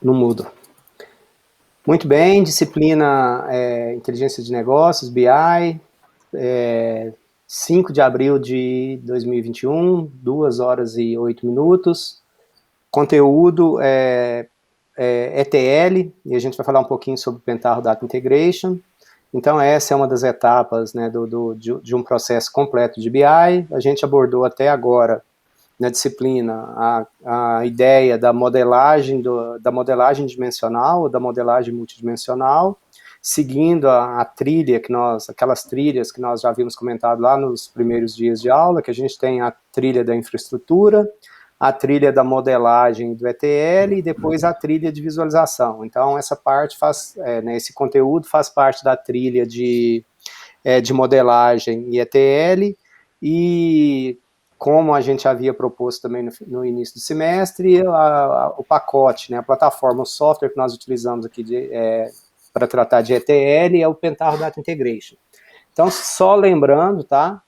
Não mudo. Muito bem, disciplina Inteligência de Negócios, BI, 5 de abril de 2021, 2 horas e 8 minutos. Conteúdo ETL, e a gente vai falar um pouquinho sobre o Pentaho Data Integration. Então, essa é uma das etapas, né, de um processo completo de BI. A gente abordou até agora na disciplina a ideia da modelagem, da modelagem dimensional, da modelagem multidimensional, seguindo a trilha aquelas trilhas que nós já havíamos comentado lá nos primeiros dias de aula, que a gente tem a trilha da infraestrutura, a trilha da modelagem do ETL e depois a trilha de visualização. Então, essa parte esse conteúdo faz parte da trilha de modelagem e ETL, e como a gente havia proposto também no início do semestre, o pacote, né, a plataforma, o software que nós utilizamos aqui para tratar de ETL é o Pentaho Data Integration. Então, só lembrando, tá?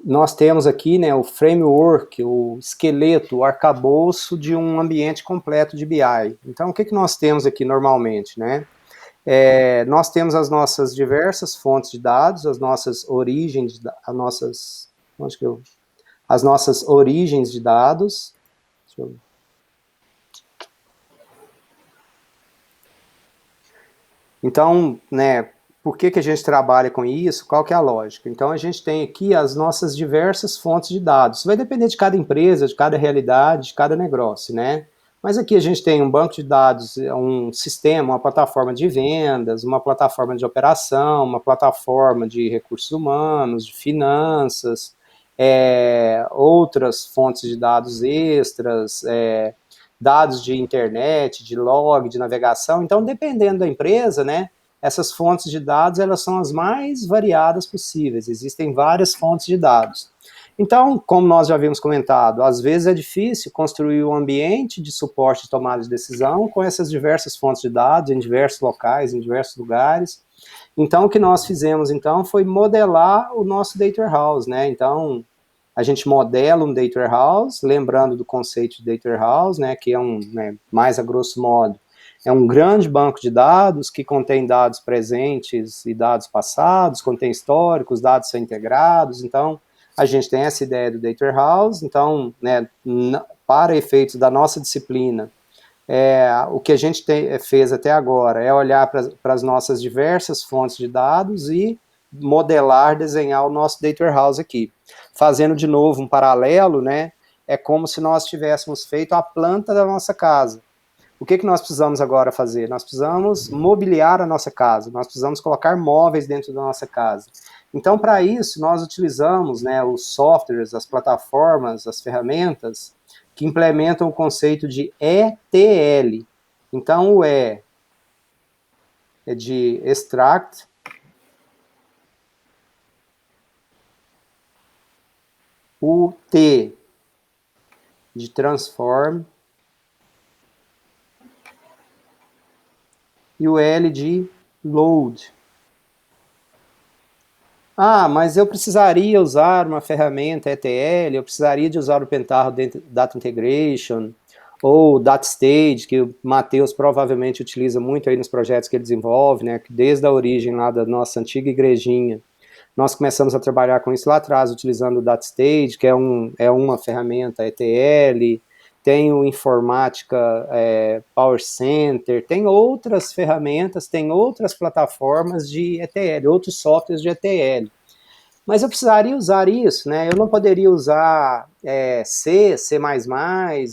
Nós temos aqui, né, o framework, o esqueleto, o arcabouço de um ambiente completo de BI. Então, o que nós temos aqui normalmente, né? Nós temos as nossas diversas fontes de dados, as nossas origens, as nossas origens de dados. Então, né, por que a gente trabalha com isso? Qual que é a lógica? Então, a gente tem aqui as nossas diversas fontes de dados. Isso vai depender de cada empresa, de cada realidade, de cada negócio, né? Mas aqui a gente tem um banco de dados, um sistema, uma plataforma de vendas, uma plataforma de operação, uma plataforma de recursos humanos, de finanças, outras fontes de dados extras, dados de internet, de log, de navegação. Então, dependendo da empresa, né, essas fontes de dados, elas são as mais variadas possíveis. Existem várias fontes de dados. Então, como nós já havíamos comentado, às vezes é difícil construir um ambiente de suporte de tomada de decisão com essas diversas fontes de dados em diversos locais, em diversos lugares. Então, o que nós fizemos, então, foi modelar o nosso data warehouse, né? Então, a gente modela um data warehouse, lembrando do conceito de data warehouse, né, que é mais a grosso modo, é um grande banco de dados que contém dados presentes e dados passados, contém históricos, dados são integrados. Então, a gente tem essa ideia do data warehouse. Então, né, para efeitos da nossa disciplina, o que a gente fez até agora é olhar para as nossas diversas fontes de dados e modelar, desenhar o nosso data warehouse aqui. Fazendo de novo um paralelo, né, é como se nós tivéssemos feito a planta da nossa casa. O que nós precisamos agora fazer? Nós precisamos mobiliar a nossa casa, nós precisamos colocar móveis dentro da nossa casa. Então, para isso, nós utilizamos, né, os softwares, as plataformas, as ferramentas que implementam o conceito de ETL. Então, o E é de extract, o T de transform e o L de load. Ah, mas eu precisaria usar uma ferramenta ETL, eu precisaria de usar o Pentaho Data Integration, ou DataStage, que o Matheus provavelmente utiliza muito aí nos projetos que ele desenvolve, né, desde a origem lá da nossa antiga igrejinha. Nós começamos a trabalhar com isso lá atrás, utilizando o DataStage, que é uma ferramenta ETL, tem o Informática Power Center, tem outras ferramentas, tem outras plataformas de ETL, outros softwares de ETL. Mas eu precisaria usar isso, né? Eu não poderia usar C, C++,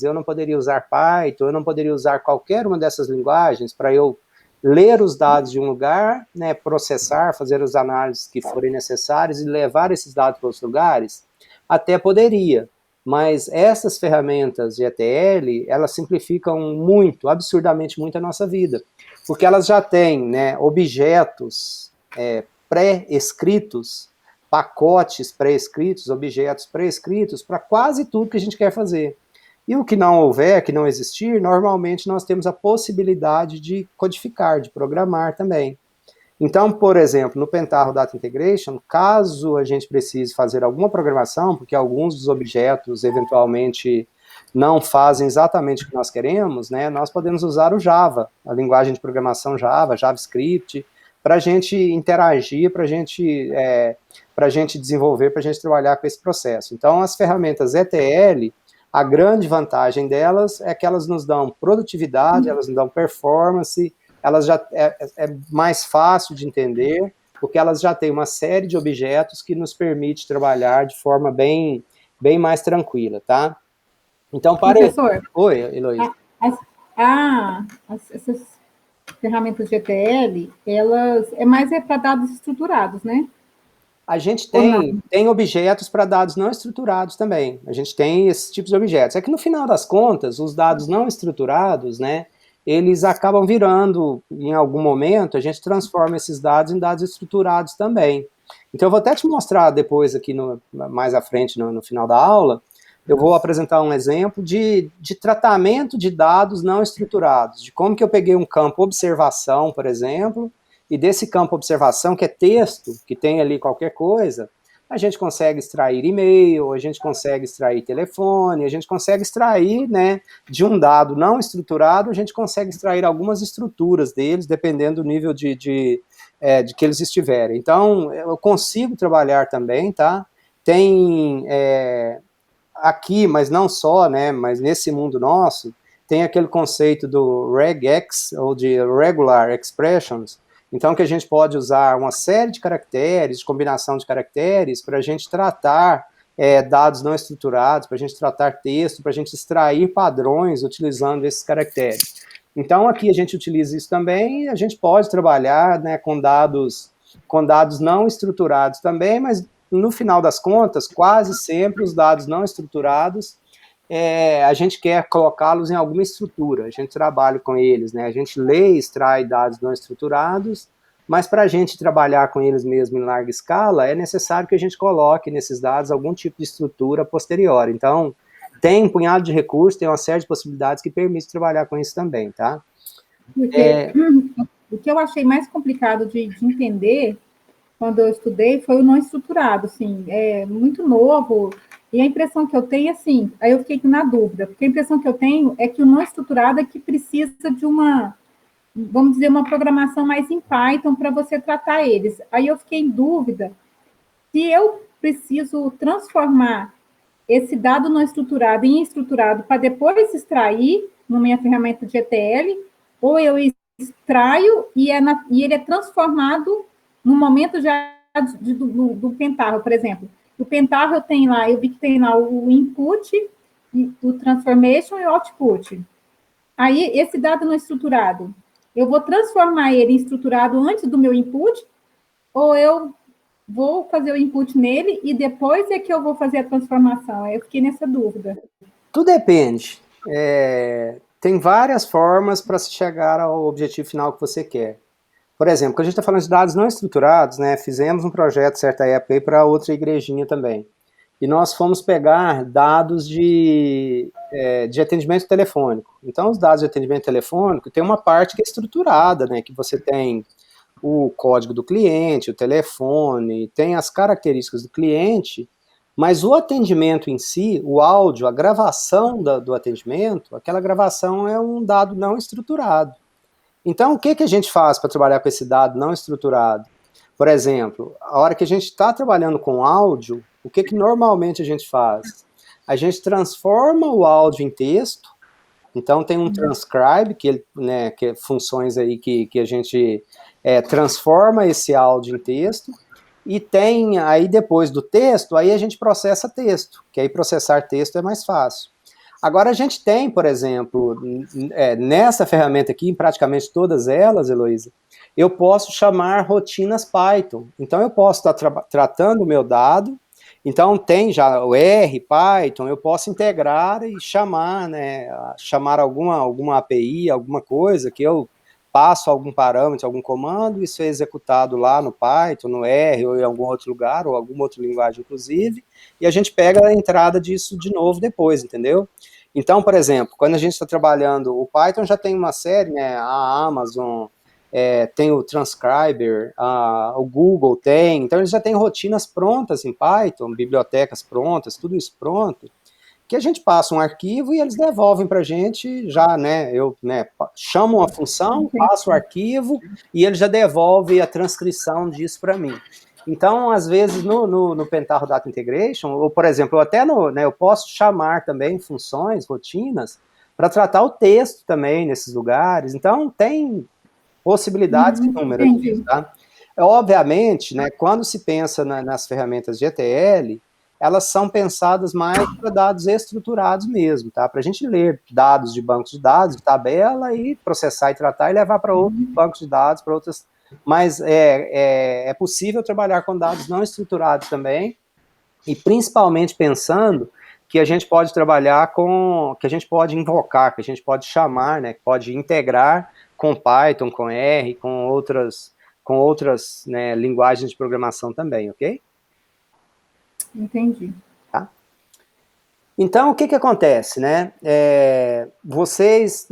eu não poderia usar Python, eu não poderia usar qualquer uma dessas linguagens para eu ler os dados de um lugar, né, processar, fazer as análises que forem necessárias e levar esses dados para outros lugares? Até poderia, mas essas ferramentas de ETL, elas simplificam muito, absurdamente muito a nossa vida, porque elas já têm, né, objetos pré-escritos, pacotes pré-escritos, objetos pré-escritos para quase tudo que a gente quer fazer. E o que não houver, que não existir, normalmente nós temos a possibilidade de codificar, de programar também. Então, por exemplo, no Pentaho Data Integration, caso a gente precise fazer alguma programação, porque alguns dos objetos eventualmente não fazem exatamente o que nós queremos, né, nós podemos usar o Java, a linguagem de programação Java, JavaScript, para a gente interagir, para a gente desenvolver, para a gente trabalhar com esse processo. Então, as ferramentas ETL, a grande vantagem delas é que elas nos dão produtividade, elas nos dão performance, elas já é mais fácil de entender, porque elas já têm uma série de objetos que nos permite trabalhar de forma bem mais tranquila, tá? Então, para... Professor, Oi, Heloísa. essas ferramentas de ETL, elas é mais para dados estruturados, né? A gente Ou não? tem objetos para dados não estruturados também. A gente tem esses tipos de objetos. É que no final das contas, os dados não estruturados, né, eles acabam virando, em algum momento, a gente transforma esses dados em dados estruturados também. Então, eu vou até te mostrar depois aqui, mais à frente, no final da aula, eu vou apresentar um exemplo de tratamento de dados não estruturados, de como que eu peguei um campo observação, por exemplo, e desse campo observação, que é texto, que tem ali qualquer coisa, a gente consegue extrair e-mail, a gente consegue extrair telefone, a gente consegue extrair, né, de um dado não estruturado, a gente consegue extrair algumas estruturas deles, dependendo do nível de que eles estiverem. Então, eu consigo trabalhar também, tá? Tem aqui, mas não só, né, mas nesse mundo nosso, tem aquele conceito do regex, ou de regular expressions, então que a gente pode usar uma série de caracteres, de combinação de caracteres, para a gente tratar dados não estruturados, para a gente tratar texto, para a gente extrair padrões utilizando esses caracteres. Então aqui a gente utiliza isso também, e a gente pode trabalhar, né, com dados não estruturados também, mas no final das contas, quase sempre os dados não estruturados, a gente quer colocá-los em alguma estrutura, a gente trabalha com eles, né? A gente lê e extrai dados não estruturados, mas para a gente trabalhar com eles mesmo em larga escala, é necessário que a gente coloque nesses dados algum tipo de estrutura posterior. Então, tem um punhado de recursos, tem uma série de possibilidades que permite trabalhar com isso também, tá? Porque o que eu achei mais complicado de entender quando eu estudei foi o não estruturado, assim, é muito novo, e a impressão que eu tenho, assim, aí eu fiquei na dúvida, porque a impressão que eu tenho é que o não estruturado é que precisa de uma, vamos dizer, uma programação mais em Python para você tratar eles. Aí eu fiquei em dúvida se eu preciso transformar esse dado não estruturado em estruturado para depois extrair na minha ferramenta de ETL, ou eu extraio e ele é transformado no momento já do Pentaho, por exemplo. O Pentaho eu tenho lá, eu vi que tem lá o input, o transformation e o output. Aí, esse dado não estruturado, eu vou transformar ele em estruturado antes do meu input, ou eu vou fazer o input nele e depois é que eu vou fazer a transformação? Eu fiquei nessa dúvida. Tudo depende. Tem várias formas para se chegar ao objetivo final que você quer. Por exemplo, quando a gente está falando de dados não estruturados, né, fizemos um projeto certa época aí para outra igrejinha também. E nós fomos pegar dados de atendimento telefônico. Então, os dados de atendimento telefônico tem uma parte que é estruturada, né, que você tem o código do cliente, o telefone, tem as características do cliente, mas o atendimento em si, o áudio, a gravação do atendimento, aquela gravação é um dado não estruturado. Então, o que a gente faz para trabalhar com esse dado não estruturado? Por exemplo, a hora que a gente está trabalhando com áudio, o que normalmente a gente faz? A gente transforma o áudio em texto, então tem um transcribe, que é funções aí que a gente transforma esse áudio em texto, e tem aí depois do texto, aí a gente processa texto, que aí processar texto é mais fácil. Agora a gente tem, por exemplo, nessa ferramenta aqui, em praticamente todas elas, Heloísa, eu posso chamar rotinas Python. Então eu posso estar tratando o meu dado, então tem já o R, Python, eu posso integrar e chamar, né, chamar alguma API, alguma coisa que eu passo algum parâmetro, algum comando, isso é executado lá no Python, no R, ou em algum outro lugar, ou alguma outra linguagem, inclusive, e a gente pega a entrada disso de novo depois, entendeu? Então, por exemplo, quando a gente está trabalhando, o Python já tem uma série, né, a Amazon, tem o Transcriber, o Google tem, então eles já têm rotinas prontas em Python, bibliotecas prontas, tudo isso pronto, que a gente passa um arquivo e eles devolvem para a gente já, né, eu, né, chamo uma função, passo o arquivo e ele já devolve a transcrição disso para mim. Então, às vezes, no Pentaho Data Integration, ou, por exemplo, até né, eu posso chamar também funções, rotinas, para tratar o texto também nesses lugares. Então, tem possibilidades inúmeras disso, tá? Obviamente, né, quando se pensa nas ferramentas de ETL, elas são pensadas mais para dados estruturados mesmo, tá? Para a gente ler dados de bancos de dados, de tabela, e processar e tratar e levar para outros bancos de dados, para outras. Mas é possível trabalhar com dados não estruturados também, e principalmente pensando que a gente pode trabalhar com, que a gente pode invocar, que a gente pode chamar, né, que pode integrar com Python, com R, com outras né, linguagens de programação também, ok? Entendi. Tá? Então, o que acontece, né? Vocês,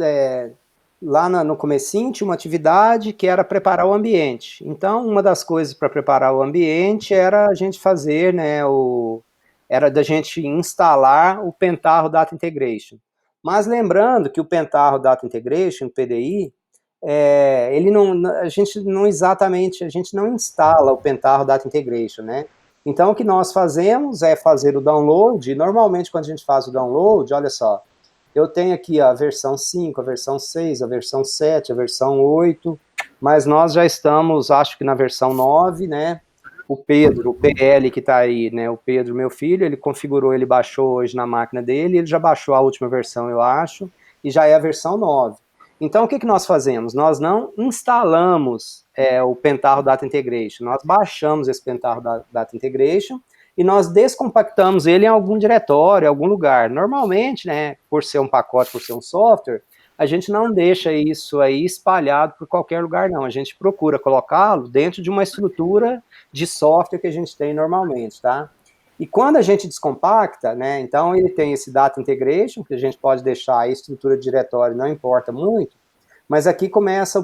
lá no comecinho, tinha uma atividade que era preparar o ambiente. Então, uma das coisas para preparar o ambiente era a gente fazer, né, era da gente instalar o Pentaho Data Integration. Mas lembrando que o Pentaho Data Integration, o PDI, ele não, a gente não instala o Pentaho Data Integration, né? Então, o que nós fazemos é fazer o download, e normalmente quando a gente faz o download, olha só, eu tenho aqui a versão 5, a versão 6, a versão 7, a versão 8, mas nós já estamos, acho que na versão 9, né? O Pedro, o PL que está aí, né? O Pedro, meu filho, ele configurou, ele baixou hoje na máquina dele, ele já baixou a última versão, eu acho, e já é a versão 9. Então, o que nós fazemos? Nós não instalamos o Pentaho Data Integration, nós baixamos esse Pentaho Data Integration e nós descompactamos ele em algum diretório, em algum lugar. Normalmente, né, por ser um pacote, por ser um software, a gente não deixa isso aí espalhado por qualquer lugar, não. A gente procura colocá-lo dentro de uma estrutura de software que a gente tem normalmente, tá? E quando a gente descompacta, né, então ele tem esse Data Integration, que a gente pode deixar a estrutura de diretório, não importa muito, mas aqui começa a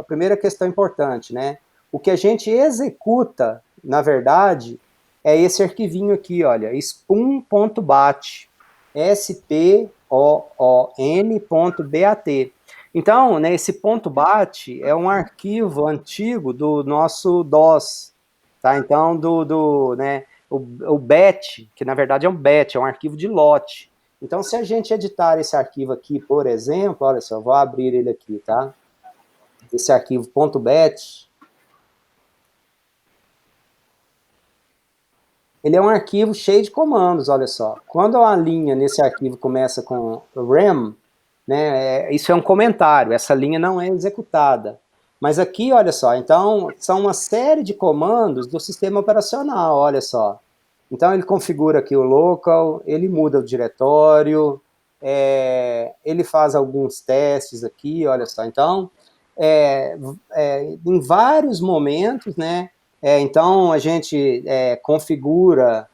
primeira questão importante, né? O que a gente executa, na verdade, é esse arquivinho aqui, olha, spoon.bat, spoon.bat. Então, né, esse ponto .bat é um arquivo antigo do nosso DOS, tá? Então, né, o BAT, que na verdade é um BAT, é um arquivo de lote. Então, se a gente editar esse arquivo aqui, por exemplo, olha só, eu vou abrir ele aqui, tá? Esse arquivo .bat, ele é um arquivo cheio de comandos, olha só. Quando a linha nesse arquivo começa com rem, né, isso é um comentário, essa linha não é executada. Mas aqui, olha só, então, são uma série de comandos do sistema operacional, olha só. Então, ele configura aqui o local, ele muda o diretório, ele faz alguns testes aqui, olha só. Então, em vários momentos, né, então a gente configura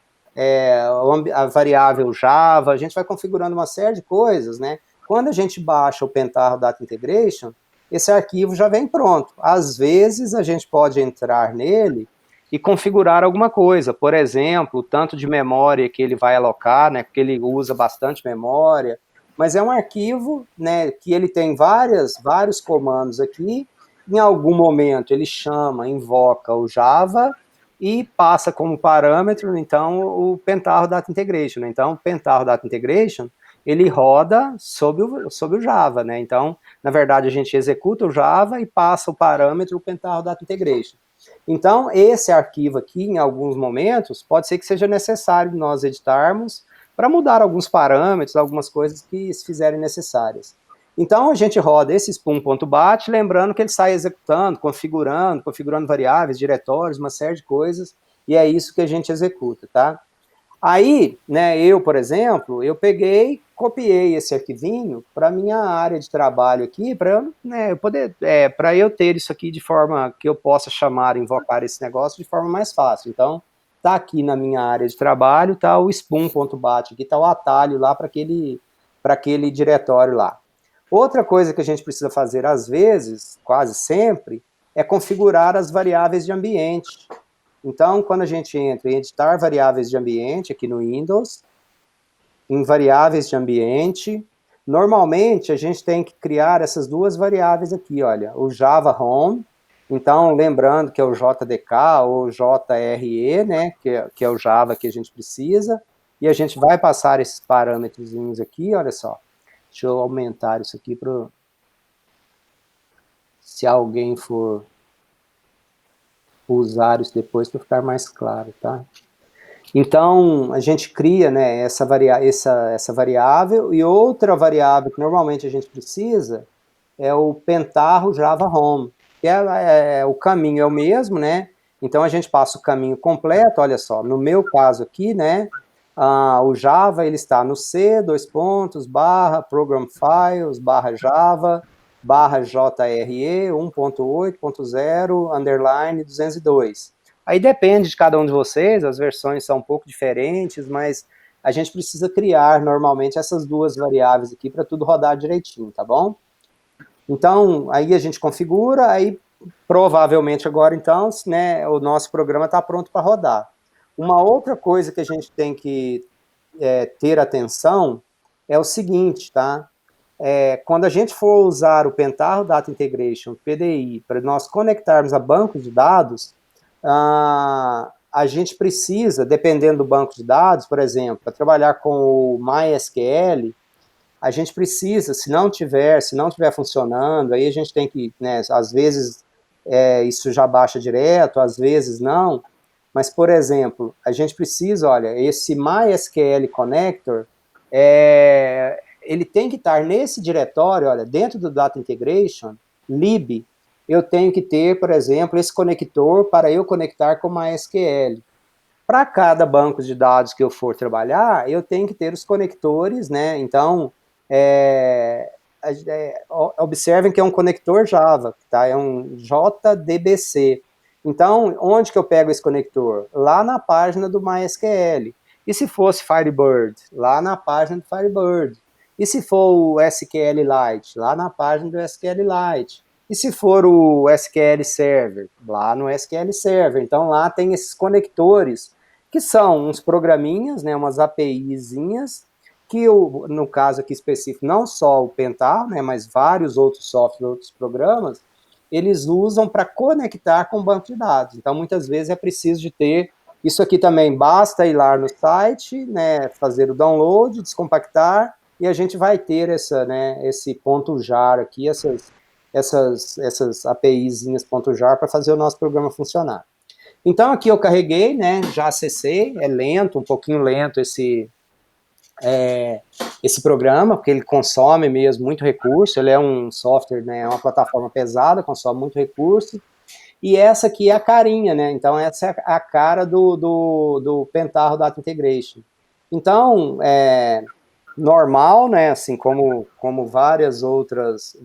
a variável Java, a gente vai configurando uma série de coisas, né? Quando a gente baixa o Pentaho Data Integration, esse arquivo já vem pronto. Às vezes a gente pode entrar nele e configurar alguma coisa, por exemplo, o tanto de memória que ele vai alocar, né? Porque ele usa bastante memória, mas é um arquivo, né? Que ele tem vários comandos aqui. Em algum momento ele chama, invoca o Java e passa como parâmetro, então, o Pentaho Data Integration. Né? Então, o Pentaho Data Integration, ele roda sob o Java, né? Então, na verdade, a gente executa o Java e passa o parâmetro o Pentaho Data Integration. Então, esse arquivo aqui, em alguns momentos, pode ser que seja necessário nós editarmos para mudar alguns parâmetros, algumas coisas que se fizerem necessárias. Então, a gente roda esse spoon.bat, lembrando que ele sai executando, configurando variáveis, diretórios, uma série de coisas, e é isso que a gente executa, tá? Aí, né, eu, por exemplo, eu peguei, copiei esse arquivinho para minha área de trabalho aqui, para né, eu poder, para eu ter isso aqui de forma que eu possa chamar, invocar esse negócio de forma mais fácil. Então, tá aqui na minha área de trabalho, tá o spoon.bat, aqui tá o atalho lá para aquele diretório lá. Outra coisa que a gente precisa fazer às vezes, quase sempre, é configurar as variáveis de ambiente. Então, quando a gente entra em editar variáveis de ambiente aqui no Windows, em variáveis de ambiente. Normalmente, a gente tem que criar essas duas variáveis aqui, olha, o Java Home, então, lembrando que é o JDK ou JRE, né, que é o Java que a gente precisa, e a gente vai passar esses parâmetrozinhos aqui, olha só. Deixa eu aumentar isso aqui para se alguém for usar isso depois para ficar mais claro, tá? Então, a gente cria, né, essa variável, e outra variável que normalmente a gente precisa é o pentarro Java Home, que o caminho é o mesmo, né? Então, a gente passa o caminho completo, olha só, no meu caso aqui, né, o Java, ele está no C, /, program files, /java, /jre, 1.8.0, underline 202. Aí depende de cada um de vocês, as versões são um pouco diferentes, mas a gente precisa criar normalmente essas duas variáveis aqui para tudo rodar direitinho, tá bom? Então, aí a gente configura, aí provavelmente agora então, né, o nosso programa está pronto para rodar. Uma outra coisa que a gente tem que ter atenção é o seguinte, tá? Quando a gente for usar o Pentaho Data Integration, PDI, para nós conectarmos a bancos de dados, a gente precisa, dependendo do banco de dados, por exemplo, para trabalhar com o MySQL, a gente precisa, se não tiver funcionando, aí a gente tem que, né, às vezes isso já baixa direto, às vezes não, mas, por exemplo, a gente precisa, olha, esse MySQL Connector, ele tem que estar nesse diretório, olha, dentro do Data Integration, lib, eu tenho que ter, por exemplo, esse conector para eu conectar com o MySQL. Para cada banco de dados que eu for trabalhar, eu tenho que ter os conectores, né? Então, observem que é um conector Java, tá? É um JDBC. Então, onde que eu pego esse conector? Lá na página do MySQL. E se fosse Firebird? Lá na página do Firebird. E se for o SQLite? Lá na página do SQLite. E se for o SQL Server? Lá no SQL Server. Então, lá tem esses conectores, que são uns programinhas, né, umas APIzinhas, que no caso aqui específico, não só o Pentaho, né, mas vários outros softwares, outros programas, eles usam para conectar com o banco de dados. Então, muitas vezes é preciso de ter isso aqui também. Basta ir lá no site, né, fazer o download, descompactar, e a gente vai ter esse ponto .jar aqui, essas APIzinhas .jar para fazer o nosso programa funcionar. Então, aqui eu carreguei, né, já acessei, é lento, um pouquinho lento esse programa, porque ele consome mesmo muito recurso, ele é um software, né, é uma plataforma pesada, consome muito recurso, e essa aqui é a carinha, né, então essa é a cara do Pentaho Data Integration. Então, normal, né, assim como várias outras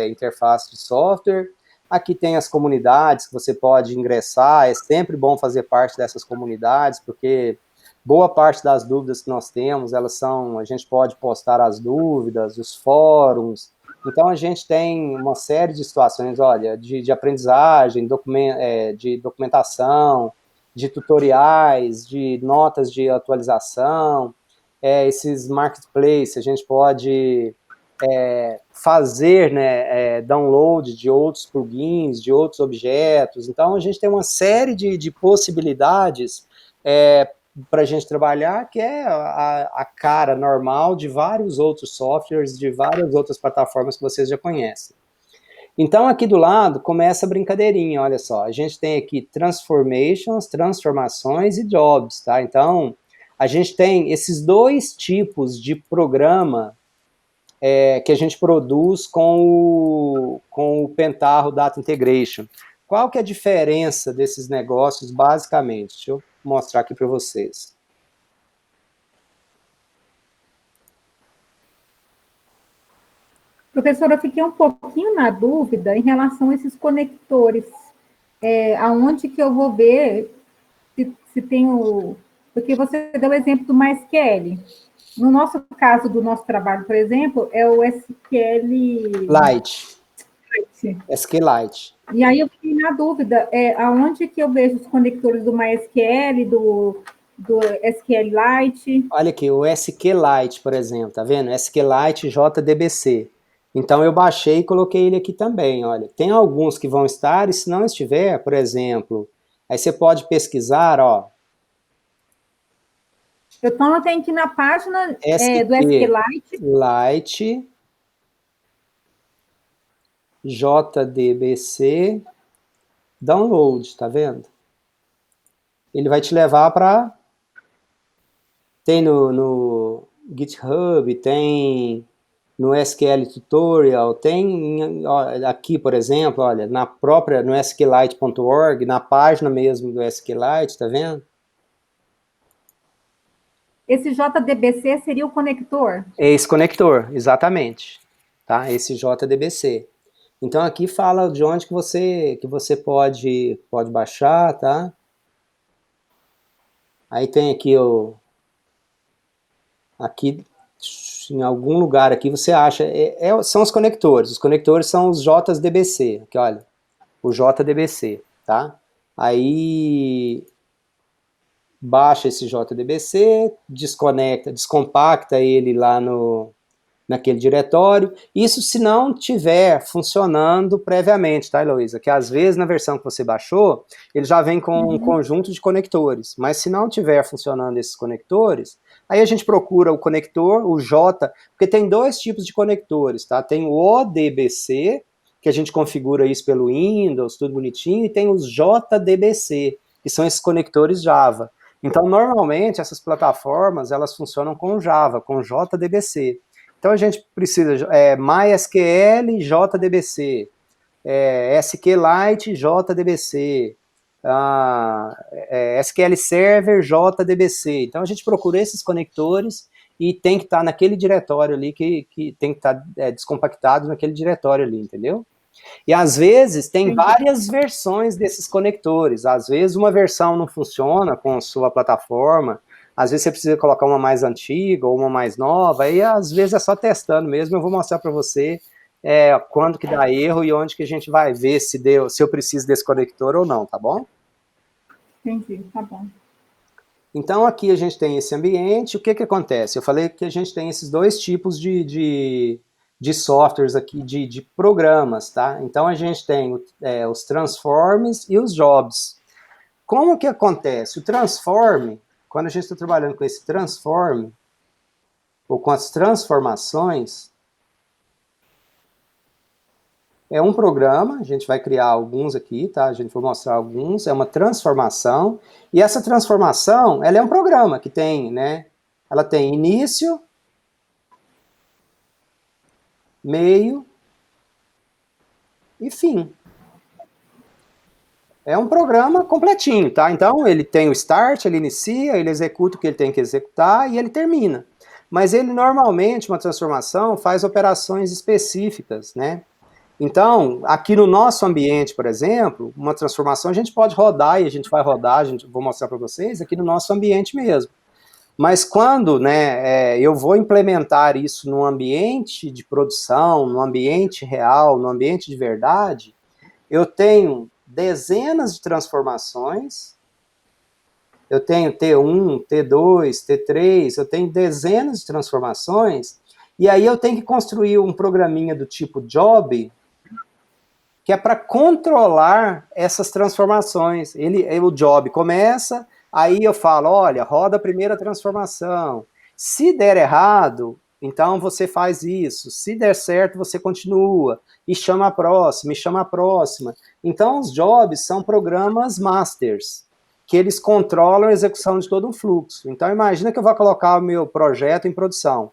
interfaces de software. Aqui tem as comunidades que você pode ingressar, é sempre bom fazer parte dessas comunidades, porque boa parte das dúvidas que nós temos, a gente pode postar as dúvidas, os fóruns, então a gente tem uma série de situações, olha, de aprendizagem, de documentação, de tutoriais, de notas de atualização, esses marketplaces, a gente pode fazer, né, download de outros plugins, de outros objetos. Então, a gente tem uma série de possibilidades para a gente trabalhar, que é a cara normal de vários outros softwares, de várias outras plataformas que vocês já conhecem. Então, aqui do lado, começa a brincadeirinha, olha só. A gente tem aqui transformations, transformações e jobs, tá? Então, a gente tem esses dois tipos de programa que a gente produz com o Pentaho Data Integration. Qual que é a diferença desses negócios, basicamente? Deixa eu mostrar aqui para vocês. Professora, eu fiquei um pouquinho na dúvida em relação a esses conectores. Aonde que eu vou ver se tem o... Porque você deu o exemplo do MySQL. No nosso caso, do nosso trabalho, por exemplo, é o SQLite. SQLite. E aí eu fiquei na dúvida, aonde que eu vejo os conectores do MySQL, do SQLite. Olha aqui, o SQLite, por exemplo, tá vendo? SQLite JDBC. Então eu baixei e coloquei ele aqui também, olha. Tem alguns que vão estar, e se não estiver, por exemplo, aí você pode pesquisar, ó. Então eu tenho que ir na página do SQLite. SQLite JDBC download, tá vendo? Ele vai te levar para... Tem no GitHub, tem no SQL Tutorial, tem aqui, por exemplo, olha, na própria, no SQLite.org, na página mesmo do SQLite, tá vendo? Esse JDBC seria o conector? É esse conector, exatamente, tá? Esse JDBC. Então aqui fala de onde que você pode baixar, tá? Aí tem aqui aqui em algum lugar aqui você acha, são os conectores são os JDBC, aqui olha, o JDBC, tá? Aí baixa esse JDBC, descompacta ele lá naquele diretório, isso se não tiver funcionando previamente, tá, Heloísa? Que às vezes na versão que você baixou, ele já vem com um conjunto de conectores, mas se não tiver funcionando esses conectores, aí a gente procura o conector, o J, porque tem dois tipos de conectores, tá? Tem o ODBC, que a gente configura isso pelo Windows, tudo bonitinho, e tem os JDBC, que são esses conectores Java. Então, normalmente, essas plataformas, elas funcionam com Java, com JDBC. Então a gente precisa MySQL JDBC, SQLite JDBC, SQL Server JDBC. Então a gente procura esses conectores e tem que estar naquele diretório ali, que tem que estar descompactado naquele diretório ali, entendeu? E às vezes tem várias versões desses conectores. Às vezes uma versão não funciona com a sua plataforma, às vezes você precisa colocar uma mais antiga ou uma mais nova, aí às vezes é só testando mesmo. Eu vou mostrar para você quando que dá erro e onde que a gente vai ver se eu preciso desse conector ou não, tá bom? Entendi, tá bom. Então aqui a gente tem esse ambiente, o que que acontece? Eu falei que a gente tem esses dois tipos de softwares aqui, de programas, tá? Então a gente tem os transforms e os jobs. Como que acontece? O transform, quando a gente está trabalhando com esse transform, ou com as transformações, é um programa, a gente vai criar alguns aqui, tá? A gente vai mostrar alguns, é uma transformação, e essa transformação, ela é um programa que tem, né? Ela tem início, meio e fim. É um programa completinho, tá? Então, ele tem o start, ele inicia, ele executa o que ele tem que executar e ele termina. Mas ele, normalmente, uma transformação, faz operações específicas, né? Então, aqui no nosso ambiente, por exemplo, uma transformação a gente pode rodar, e a gente vai rodar, vou mostrar para vocês, aqui no nosso ambiente mesmo. Mas quando eu vou implementar isso num ambiente de produção, num ambiente real, num ambiente de verdade, eu tenho dezenas de transformações, eu tenho T1, T2, T3, eu tenho dezenas de transformações, e aí eu tenho que construir um programinha do tipo job, que é para controlar essas transformações. O job começa, aí eu falo, olha, roda a primeira transformação. Se der errado, então você faz isso. Se der certo, você continua. E chama a próxima, e chama a próxima. Então, os jobs são programas masters, que eles controlam a execução de todo um fluxo. Então, imagina que eu vou colocar o meu projeto em produção,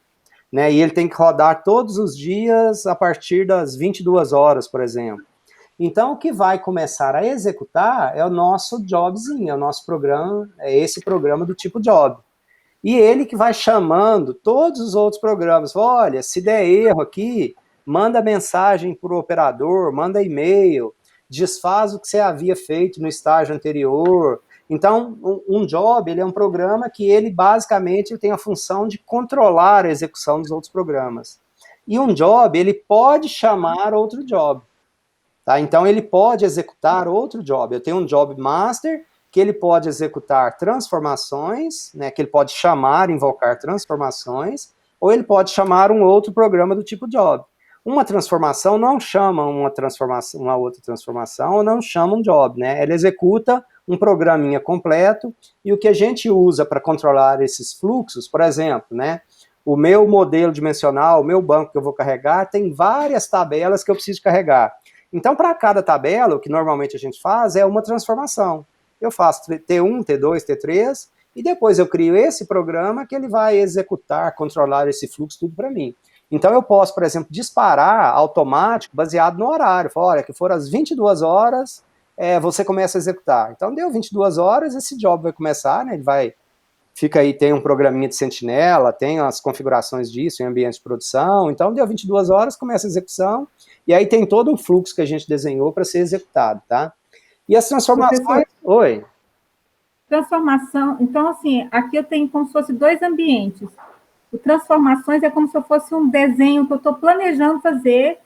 né? E ele tem que rodar todos os dias a partir das 22 horas, por exemplo. Então, o que vai começar a executar é o nosso jobzinho, é o nosso programa, é esse programa do tipo job. E ele que vai chamando todos os outros programas. Olha, se der erro aqui, manda mensagem para o operador, manda e-mail, desfaz o que você havia feito no estágio anterior. Então, um job, ele é um programa que ele basicamente tem a função de controlar a execução dos outros programas. E um job, ele pode chamar outro job. Tá? Então, ele pode executar outro job. Eu tenho um job master que ele pode executar transformações, né, que ele pode chamar, invocar transformações, ou ele pode chamar um outro programa do tipo job. Uma transformação não chama uma outra transformação, ou não chama um job, né? Ela executa um programinha completo, e o que a gente usa para controlar esses fluxos, por exemplo, né? O meu modelo dimensional, o meu banco que eu vou carregar, tem várias tabelas que eu preciso carregar. Então, para cada tabela, o que normalmente a gente faz é uma transformação. Eu faço T1, T2, T3, e depois eu crio esse programa que ele vai executar, controlar esse fluxo tudo para mim. Então eu posso, por exemplo, disparar automático baseado no horário. Fala, olha, que for às 22 horas, você começa a executar. Então deu 22 horas, esse job vai começar, né? Ele vai, fica aí, tem um programinha de sentinela, tem as configurações disso em ambiente de produção. Então deu 22 horas, começa a execução, e aí tem todo um fluxo que a gente desenhou para ser executado, tá? E as transformações... Professor, Oi. transformação, então assim, aqui eu tenho como se fosse 2 ambientes. O transformações é como se fosse um desenho que eu estou planejando fazer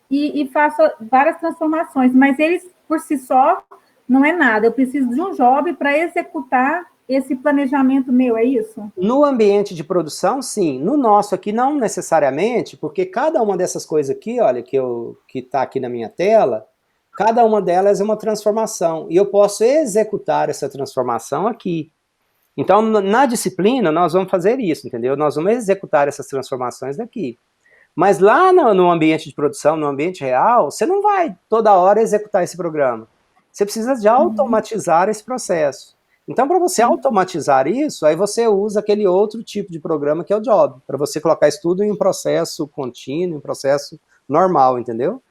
e faço várias transformações, mas eles, por si só, não é nada. Eu preciso de um job para executar esse planejamento meu, é isso? No ambiente de produção, sim. No nosso aqui, não necessariamente, porque cada uma dessas coisas aqui, olha, que está aqui na minha tela, cada uma delas é uma transformação. E eu posso executar essa transformação aqui. Então, na disciplina, nós vamos fazer isso, entendeu? Nós vamos executar essas transformações daqui. Mas lá no ambiente de produção, no ambiente real, você não vai toda hora executar esse programa. Você precisa de automatizar esse processo. Então, para você automatizar isso, aí você usa aquele outro tipo de programa que é o job, para você colocar isso tudo em um processo contínuo, em um processo normal, entendeu?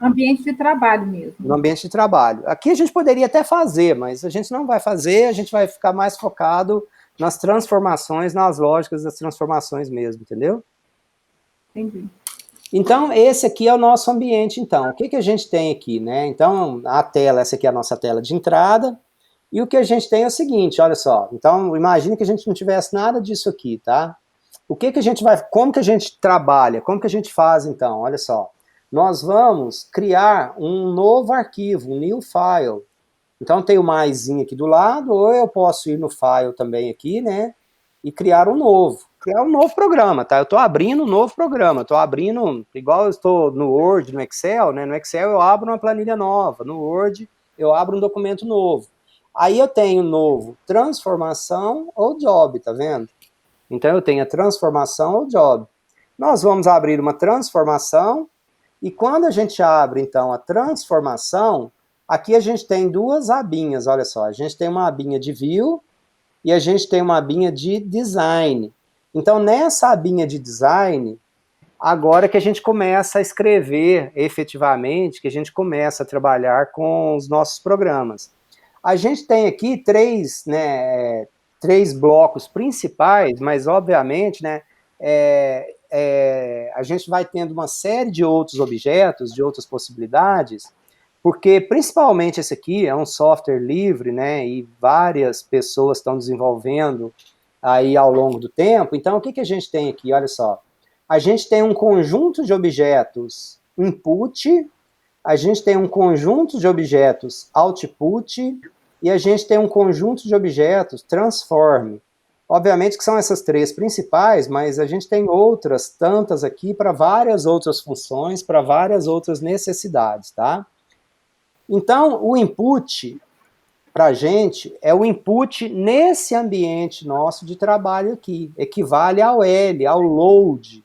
Ambiente de trabalho mesmo. No ambiente de trabalho. Aqui a gente poderia até fazer, mas a gente não vai fazer, a gente vai ficar mais focado nas transformações, nas lógicas das transformações mesmo, entendeu? Entendi. Então, esse aqui é o nosso ambiente, então. O que, que a gente tem aqui, né? Então, a tela, essa aqui é a nossa tela de entrada, e o que a gente tem é o seguinte, olha só. Então, imagine que a gente não tivesse nada disso aqui, tá? O que que a gente vai, como que a gente trabalha, como que a gente faz, então? Olha só. Nós vamos criar um novo arquivo, um new file. Então, tem o maisinho aqui do lado, ou eu posso ir no file também aqui, né? E criar um novo programa, tá? Eu estou abrindo um novo programa, estou abrindo, igual eu estou no Word, no Excel, né? No Excel eu abro uma planilha nova, no Word eu abro um documento novo. Aí eu tenho novo transformação ou job, tá vendo? Então eu tenho a transformação ou job. Nós vamos abrir uma transformação, e quando a gente abre então a transformação, aqui a gente tem duas abinhas, olha só, a gente tem uma abinha de view e a gente tem uma abinha de design. Então, nessa abinha de design, agora que a gente começa a escrever efetivamente, que a gente começa a trabalhar com os nossos programas. A gente tem aqui três blocos principais, mas obviamente, né, a gente vai tendo uma série de outros objetos, de outras possibilidades, porque principalmente esse aqui é um software livre, né, e várias pessoas estão desenvolvendo aí ao longo do tempo. Então, o que, que a gente tem aqui? Olha só, a gente tem um conjunto de objetos input, a gente tem um conjunto de objetos output e a gente tem um conjunto de objetos transform. Obviamente que são essas três principais, mas a gente tem outras tantas aqui para várias outras funções, para várias outras necessidades, tá? Então, o input para a gente é o input nesse ambiente nosso de trabalho aqui. Equivale ao L, ao load,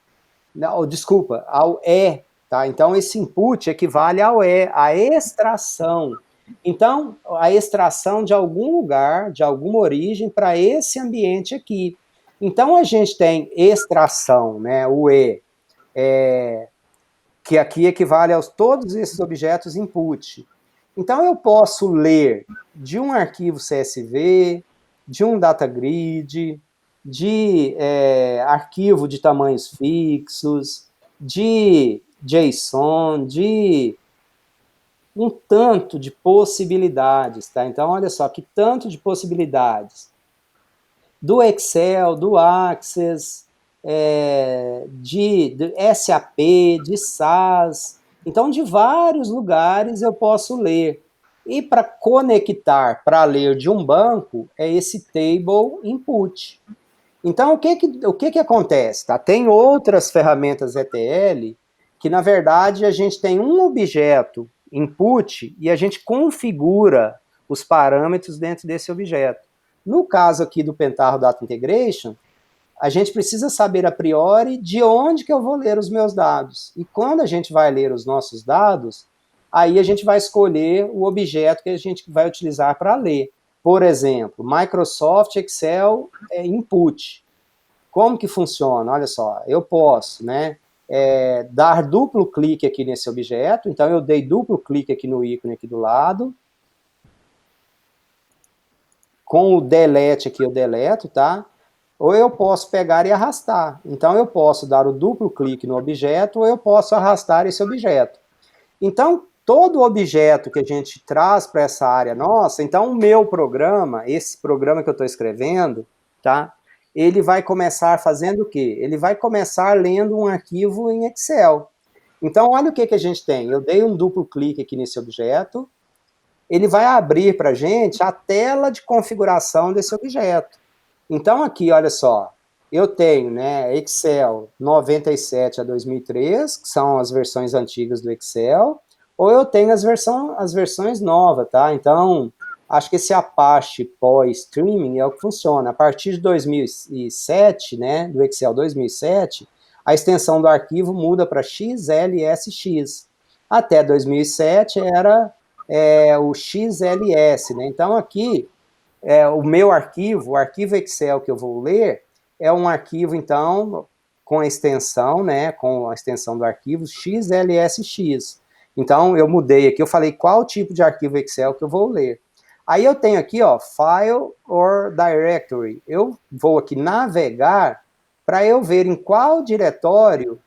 não, desculpa, ao E, tá? Então, esse input equivale ao E, a extração. Então, a extração de algum lugar, de alguma origem, para esse ambiente aqui. Então, a gente tem extração, né? O E, que aqui equivale a todos esses objetos input. Então, eu posso ler de um arquivo CSV, de um data grid, de arquivo de tamanhos fixos, de JSON, de um tanto de possibilidades, tá? Então, olha só, que tanto de possibilidades. Do Excel, do Access, de SAP, de SAS. Então, de vários lugares eu posso ler. E para conectar para ler de um banco é esse table input. Então, o que acontece? Tá? Tem outras ferramentas ETL que, na verdade, a gente tem um objeto input e a gente configura os parâmetros dentro desse objeto. No caso aqui do Pentaho Data Integration, a gente precisa saber a priori de onde que eu vou ler os meus dados. E quando a gente vai ler os nossos dados, aí a gente vai escolher o objeto que a gente vai utilizar para ler. Por exemplo, Microsoft Excel input. Como que funciona? Olha só, eu posso, né, dar duplo clique aqui nesse objeto, então eu dei duplo clique aqui no ícone aqui do lado, com o delete aqui eu deleto, tá? Ou eu posso pegar e arrastar. Então eu posso dar o duplo clique no objeto ou eu posso arrastar esse objeto. Então, todo objeto que a gente traz para essa área nossa, então o meu programa, esse programa que eu estou escrevendo, tá? Ele vai começar fazendo o quê? Ele vai começar lendo um arquivo em Excel. Então, olha o que a gente tem. Eu dei um duplo clique aqui nesse objeto, ele vai abrir para a gente a tela de configuração desse objeto. Então, aqui, olha só, eu tenho, né, Excel 97 a 2003, que são as versões antigas do Excel, ou eu tenho as versões novas, tá? Então, acho que esse Apache PO-Streaming é o que funciona. A partir de 2007, né, do Excel 2007, a extensão do arquivo muda para XLSX. Até 2007 era o XLS, né? Então, aqui, o meu arquivo, o arquivo Excel que eu vou ler, é um arquivo, então, com a extensão, né, com a extensão do arquivo XLSX. Então, eu mudei aqui, eu falei qual tipo de arquivo Excel que eu vou ler. Aí eu tenho aqui, ó, File or Directory. Eu vou aqui navegar para eu ver em qual diretório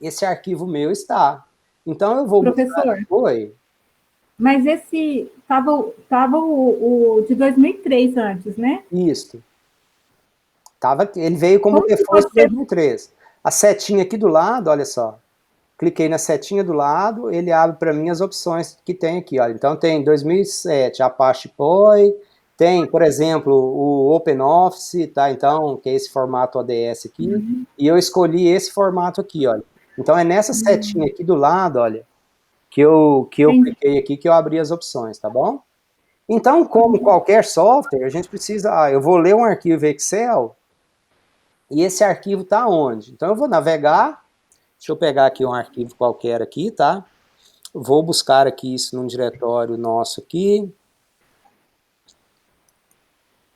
esse arquivo meu está. Então, eu vou Professor, buscar... Oi? mas esse tava o de 2003 antes, né? Isso. Ele veio como Como que reforço de você 2013. A setinha aqui do lado, olha só. Cliquei na setinha do lado, ele abre para mim as opções que tem aqui. Olha. Então tem 2007, Apache POI, tem, por exemplo, o OpenOffice, tá? Então, que é esse formato ODS aqui, e eu escolhi esse formato aqui, olha. Então é nessa setinha aqui do lado, olha, que eu cliquei aqui, que eu abri as opções, tá bom? Então, como qualquer software, a gente precisa, eu vou ler um arquivo Excel, e esse arquivo está onde? Então eu vou navegar, deixa eu pegar aqui um arquivo qualquer aqui, tá? Vou buscar aqui isso num diretório nosso aqui.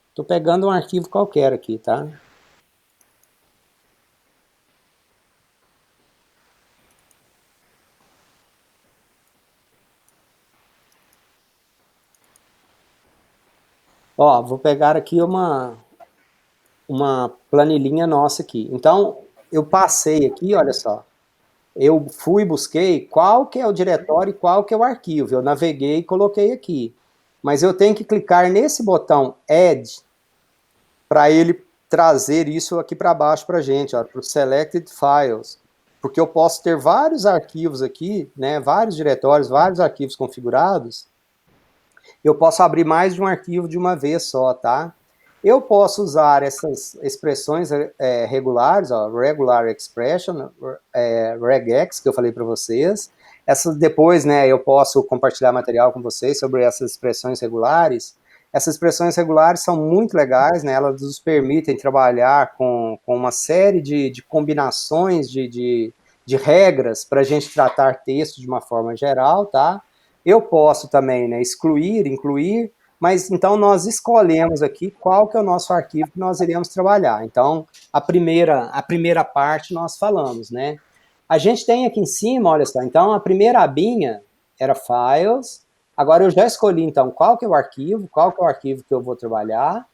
Estou pegando um arquivo qualquer aqui, tá? Ó, vou pegar aqui uma planilhinha nossa aqui. Então, eu passei aqui, olha só. Eu fui e busquei qual que é o diretório e qual que é o arquivo. Eu naveguei e coloquei aqui. Mas eu tenho que clicar nesse botão Add para ele trazer isso aqui para baixo para a gente, para o Selected Files. Porque eu posso ter vários arquivos aqui, né, vários diretórios, vários arquivos configurados. Eu posso abrir mais de um arquivo de uma vez só, tá? Eu posso usar essas expressões regulares, ó, regular expression, regex, que eu falei para vocês. Essas depois, né, eu posso compartilhar material com vocês sobre essas expressões regulares. Essas expressões regulares são muito legais, né, elas nos permitem trabalhar com uma série de combinações de regras para a gente tratar texto de uma forma geral, tá? Eu posso também, né, excluir, incluir, mas então nós escolhemos aqui qual que é o nosso arquivo que nós iremos trabalhar. Então, a primeira parte nós falamos, né? A gente tem aqui em cima, olha só, então a primeira abinha era Files, agora eu já escolhi então qual que é o arquivo, qual que é o arquivo que eu vou trabalhar,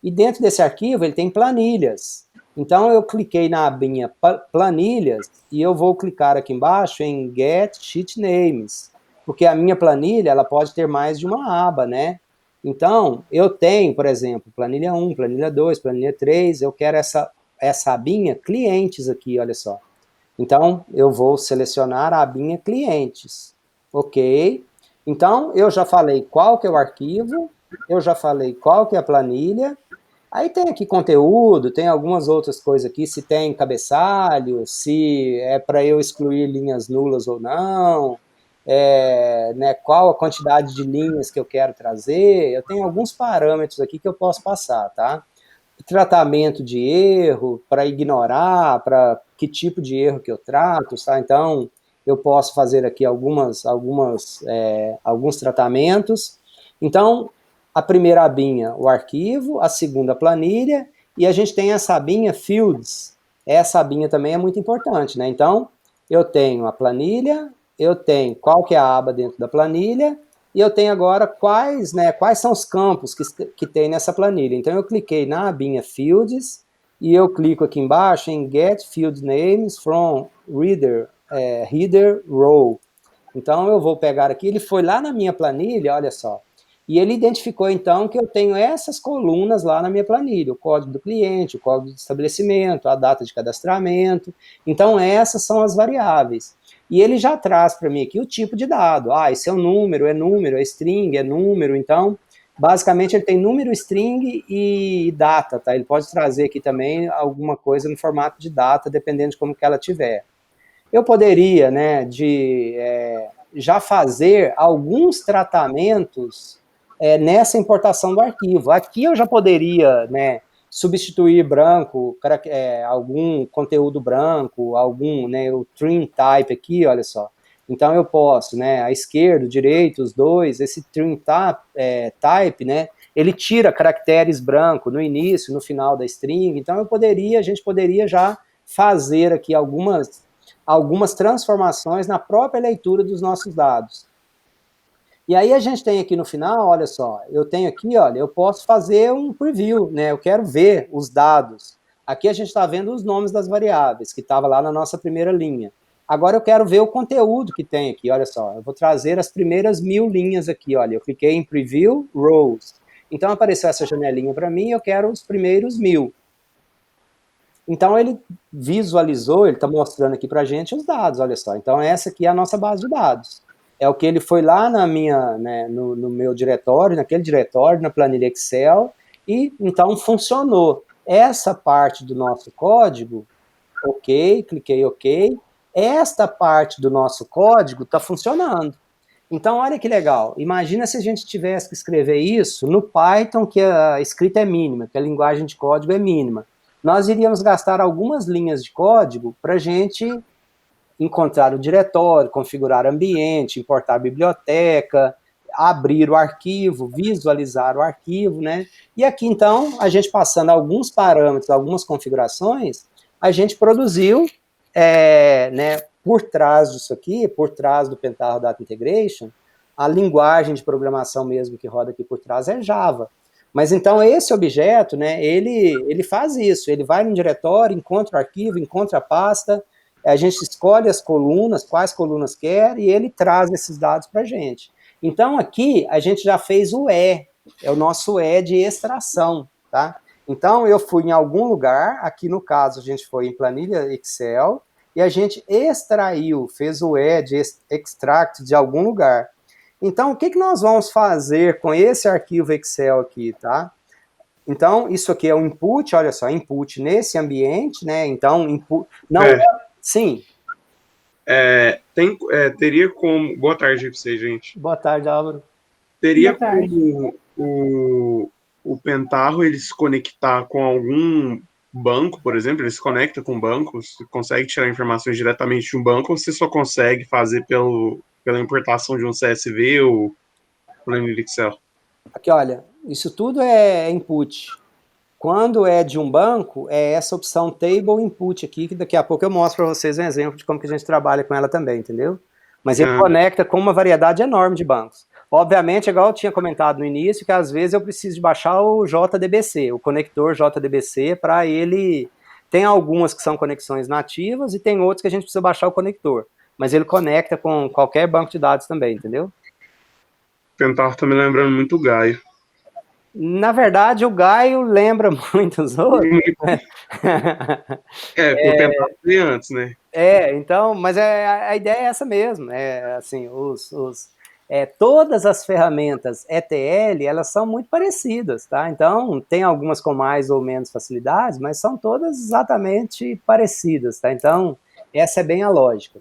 e dentro desse arquivo ele tem planilhas. Então eu cliquei na abinha Planilhas, e eu vou clicar aqui embaixo em Get Sheet Names, porque a minha planilha ela pode ter mais de uma aba, né? Então, eu tenho, por exemplo, planilha 1, planilha 2, planilha 3, eu quero essa abinha clientes aqui, olha só. Então, eu vou selecionar a abinha clientes. Ok. Então, eu já falei qual que é o arquivo, eu já falei qual que é a planilha, aí tem aqui conteúdo, tem algumas outras coisas aqui, se tem cabeçalho, se é para eu excluir linhas nulas ou não, né, qual a quantidade de linhas que eu quero trazer, eu tenho alguns parâmetros aqui que eu posso passar, tá? Tratamento de erro, para ignorar, para que tipo de erro que eu trato, tá? Então, eu posso fazer aqui alguns tratamentos. Então, a primeira abinha, o arquivo, a segunda, a planilha, e a gente tem essa abinha fields. Essa abinha também é muito importante, né? Então, eu tenho a planilha, eu tenho qual que é a aba dentro da planilha, e eu tenho agora quais são os campos que tem nessa planilha. Então, eu cliquei na abinha Fields, e eu clico aqui embaixo em Get Field Names from Reader Row. Então, eu vou pegar aqui, ele foi lá na minha planilha, olha só, e ele identificou, então, que eu tenho essas colunas lá na minha planilha, o código do cliente, o código de estabelecimento, a data de cadastramento. Então, essas são as variáveis. E ele já traz para mim aqui o tipo de dado. Ah, esse é número, é string, é número. Então, basicamente, ele tem número, string e data, tá? Ele pode trazer aqui também alguma coisa no formato de data, dependendo de como que ela tiver. Eu poderia, né, já fazer alguns tratamentos nessa importação do arquivo. Aqui eu já poderia, né, substituir branco, algum conteúdo branco, né, o trim type aqui, olha só. Então eu posso, né, à esquerda, direito, os dois, esse trim type, né, ele tira caracteres branco no início, no final da string. Então a gente poderia já fazer aqui algumas transformações na própria leitura dos nossos dados. E aí a gente tem aqui no final, olha só, eu tenho aqui, olha, eu posso fazer um preview, né? Eu quero ver os dados. Aqui a gente está vendo os nomes das variáveis, que estava lá na nossa primeira linha. Agora eu quero ver o conteúdo que tem aqui, olha só. Eu vou trazer as primeiras 1000 linhas aqui, olha. Eu cliquei em Preview Rows. Então apareceu essa janelinha para mim, eu quero os primeiros 1000. Então ele visualizou, ele está mostrando aqui para a gente os dados, olha só. Então essa aqui é a nossa base de dados. É o que ele foi lá no meu diretório, naquele diretório, na planilha Excel, e então funcionou. Essa parte do nosso código, ok, cliquei ok. Esta parte do nosso código está funcionando. Então, olha que legal. Imagina se a gente tivesse que escrever isso no Python, que a escrita é mínima, que a linguagem de código é mínima. Nós iríamos gastar algumas linhas de código para a gente encontrar o diretório, configurar ambiente, importar a biblioteca, abrir o arquivo, visualizar o arquivo, né? E aqui, então, a gente passando alguns parâmetros, algumas configurações, a gente produziu, né, por trás disso aqui, por trás do Pentaho Data Integration, a linguagem de programação mesmo que roda aqui por trás é Java. Mas então esse objeto, né, ele faz isso, ele vai no diretório, encontra o arquivo, encontra a pasta, a gente escolhe as colunas, quais colunas quer, e ele traz esses dados para a gente. Então aqui a gente já fez é o nosso de extração, tá? Então eu fui em algum lugar, aqui no caso a gente foi em planilha Excel, e a gente extraiu, fez o de extract de algum lugar. Então, o que nós vamos fazer com esse arquivo Excel aqui, tá? Então, isso aqui é o input, olha só, input nesse ambiente, né? Então, input... Não, sim. Teria como... Boa tarde para você, gente. Boa tarde, Álvaro. Teria como o Pentaho ele se conectar com algum banco, por exemplo, ele se conecta com bancos, consegue tirar informações diretamente de um banco, ou você só consegue fazer pela importação de um CSV ou planilha Excel? Aqui, olha, isso tudo é input. Quando é de um banco, é essa opção Table Input aqui, que daqui a pouco eu mostro para vocês um exemplo de como que a gente trabalha com ela também, entendeu? Mas ele conecta com uma variedade enorme de bancos. Obviamente, igual eu tinha comentado no início, que às vezes eu preciso de baixar o JDBC, o conector JDBC, para ele... Tem algumas que são conexões nativas e tem outras que a gente precisa baixar o conector. Mas ele conecta com qualquer banco de dados também, entendeu? Pentaho tá me lembrando muito o Gaio. Na verdade, o Gaio lembra muito os outros. O Pentaho foi antes, né? Então, mas a ideia é essa mesmo. Assim, todas as ferramentas ETL, elas são muito parecidas, tá? Então, tem algumas com mais ou menos facilidades, mas são todas exatamente parecidas, tá? Então, essa é bem a lógica.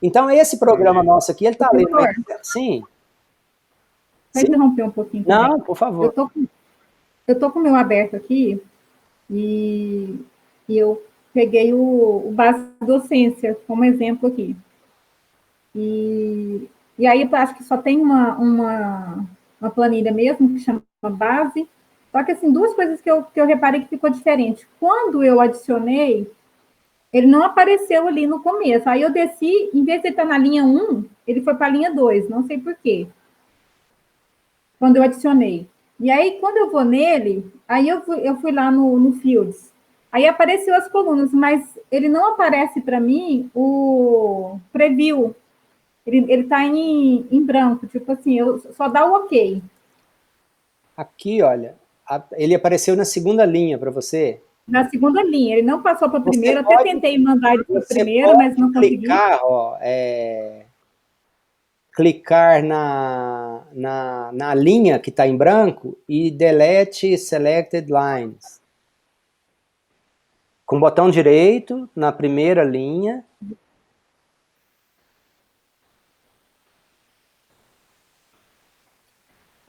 Então, esse programa nosso aqui, ele está ali no Excel. Sim. Vou interromper um pouquinho também. Não, por favor. Eu tô com o meu aberto aqui e eu peguei o base docência como exemplo aqui. E aí eu acho que só tem uma planilha mesmo, que chama base. Só que, assim, duas coisas que eu reparei que ficou diferente. Quando eu adicionei, ele não apareceu ali no começo. Aí eu desci, em vez de ele estar na linha 1, ele foi para a linha 2, não sei por quê. Quando eu adicionei. E aí, quando eu vou nele, aí eu fui lá no Fields. Aí apareceu as colunas, mas ele não aparece para mim o preview. Ele está em branco, tipo assim, eu só dá o OK. Aqui, olha, ele apareceu na segunda linha para você. Na segunda linha, ele não passou para a primeira, pode, até tentei mandar ele para a primeira, pode mas não consegui. Clicar, ó, clicar na linha que está em branco e delete selected lines. Com o botão direito, na primeira linha.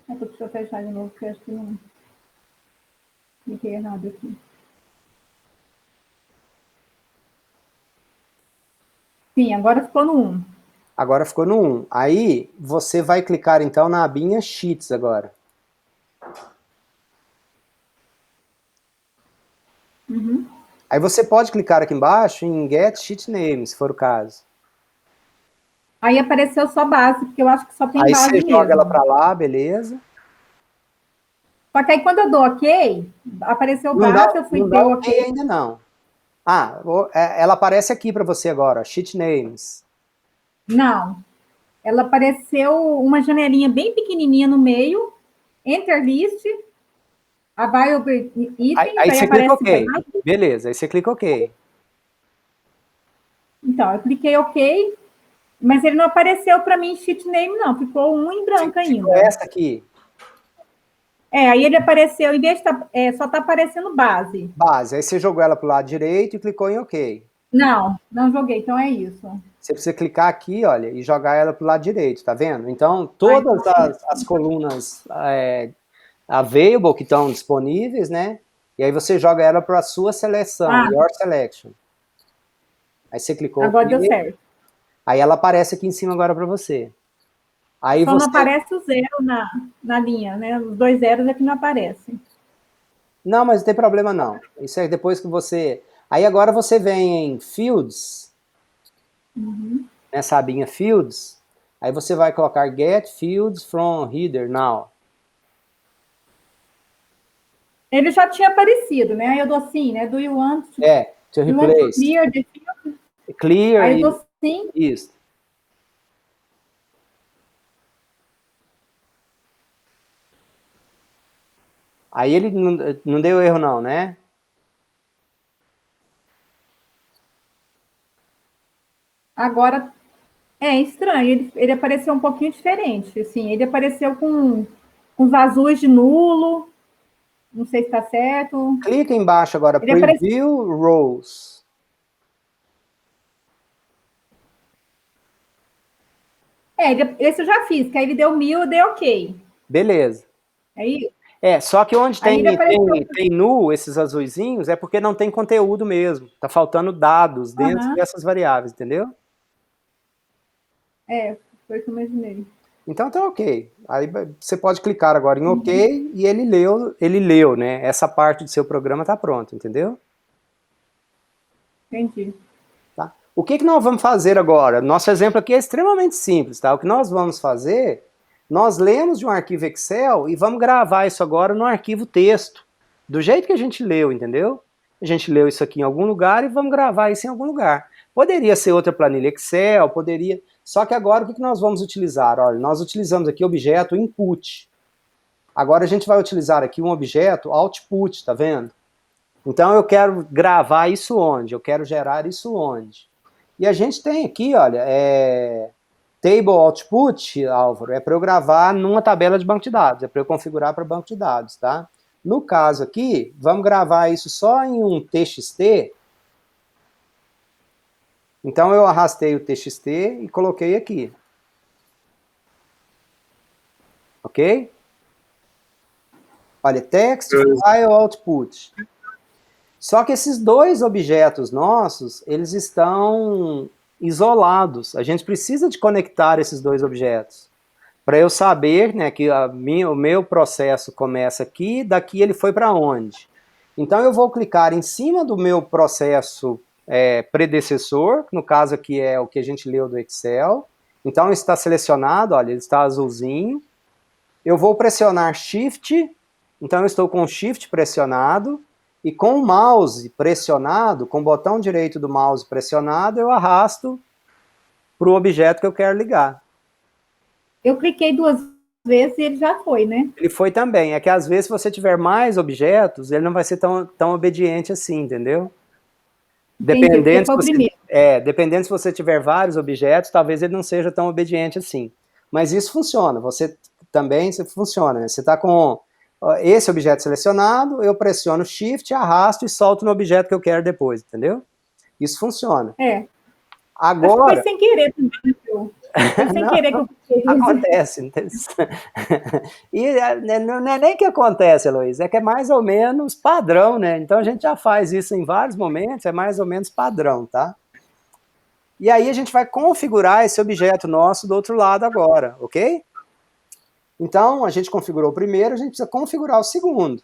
Deixa eu fechar de novo, porque eu acho que não cliquei errado aqui. Sim, agora ficou no 1. Agora ficou no 1. Aí, você vai clicar, então, na abinha Sheets agora. Uhum. Aí você pode clicar aqui embaixo em Get Sheet Name, se for o caso. Aí apareceu só base, porque eu acho que só tem aí base mesmo. Aí você joga ela para lá, beleza. Só que aí quando eu dou OK, apareceu base, eu fui não ter dá o OK ainda não. Ela aparece aqui para você agora, Sheet Names. Não. Ela apareceu uma janelinha bem pequenininha no meio, Enter List, Available Items, aí você aparece clica OK. base. Beleza, aí você clica OK. Então, eu cliquei OK, mas ele não apareceu para mim Sheet Name, não. Ficou um em branco ainda. Essa aqui. Aí ele apareceu, em vez de só está aparecendo base. Base, aí você jogou ela para o lado direito e clicou em OK. Não joguei, então é isso. Você precisa clicar aqui, olha, e jogar ela para o lado direito, tá vendo? Então, todas as colunas available que estão disponíveis, né? E aí você joga ela para a sua seleção, Your Selection. Aí você clicou agora aqui, deu certo. Aí ela aparece aqui em cima agora para você. Aí só não aparece o 0 na linha, né? Os 2 zeros é que não aparecem. Não, mas não tem problema não. Isso é depois que você... Aí agora você vem em Fields, nessa abinha Fields, aí você vai colocar Get Fields from Header Now. Ele já tinha aparecido, né? Aí eu dou assim, né? Do you want to replace. Clear the field? Clear. Aí eu dou sim. Isso. Aí ele não deu erro não, né? Agora, é estranho, ele apareceu um pouquinho diferente, assim, ele apareceu com os azuis de nulo, não sei se está certo. Clica embaixo agora, ele Preview Rows. Esse eu já fiz, que aí ele deu 1000, eu dei OK. Beleza. É isso? Só que onde tem nu, esses azuizinhos, é porque não tem conteúdo mesmo. Tá faltando dados dentro dessas variáveis, entendeu? Foi o que eu imaginei. Então tá ok. Aí você pode clicar agora em OK e ele leu, né? Essa parte do seu programa tá pronta, entendeu? Entendi. Tá? O que nós vamos fazer agora? Nosso exemplo aqui é extremamente simples, tá? O que nós vamos fazer, nós lemos de um arquivo Excel e vamos gravar isso agora no arquivo texto, do jeito que a gente leu, entendeu? A gente leu isso aqui em algum lugar e vamos gravar isso em algum lugar. Poderia ser outra planilha Excel, poderia... Só que agora o que nós vamos utilizar? Olha, nós utilizamos aqui o objeto input. Agora a gente vai utilizar aqui um objeto output, tá vendo? Então eu quero gravar isso onde? Eu quero gerar isso onde? E a gente tem aqui, olha, table output, Álvaro, é para eu gravar numa tabela de banco de dados, é para eu configurar para banco de dados, tá? No caso aqui, vamos gravar isso só em um TXT. Então eu arrastei o TXT e coloquei aqui. Ok? Olha, text, file, output. Só que esses dois objetos nossos, eles estão isolados. A gente precisa de conectar esses dois objetos. Para eu saber, né, que o meu processo começa aqui, daqui ele foi para onde. Então eu vou clicar em cima do meu processo predecessor, no caso aqui é o que a gente leu do Excel. Então está selecionado, olha, ele está azulzinho. Eu vou pressionar Shift, então eu estou com o Shift pressionado, e com o mouse pressionado, com o botão direito do mouse pressionado, eu arrasto para o objeto que eu quero ligar. Eu cliquei 2 vezes e ele já foi, né? Ele foi também. É que às vezes se você tiver mais objetos, ele não vai ser tão obediente assim, entendeu? Dependendo se você tiver vários objetos, talvez ele não seja tão obediente assim. Mas isso funciona. Você também funciona, né? Você está com esse objeto selecionado, eu pressiono Shift, arrasto e solto no objeto que eu quero depois, entendeu? Isso funciona. Agora... Acho que foi sem querer também, foi sem querer que eu fiz. Acontece. E não é nem que acontece, Heloísa, é que é mais ou menos padrão, né? Então a gente já faz isso em vários momentos, é mais ou menos padrão, tá? E aí a gente vai configurar esse objeto nosso do outro lado agora, ok? Então a gente configurou o primeiro, a gente precisa configurar o segundo.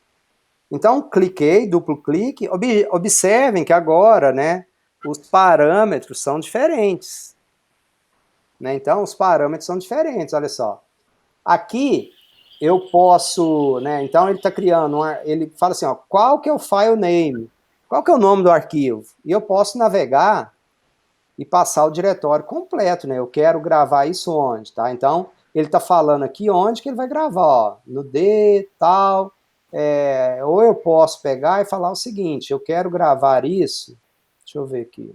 Então cliquei, duplo clique, observem que agora, né, os parâmetros são diferentes. Né? Então, os parâmetros são diferentes, olha só. Aqui, eu posso, né, então ele está criando, ele fala assim, ó, qual que é o file name? Qual que é o nome do arquivo? E eu posso navegar e passar o diretório completo, né? Eu quero gravar isso onde, tá? Então, ele está falando aqui onde que ele vai gravar, ó, no D, tal, ou eu posso pegar e falar o seguinte, eu quero gravar isso, deixa eu ver aqui,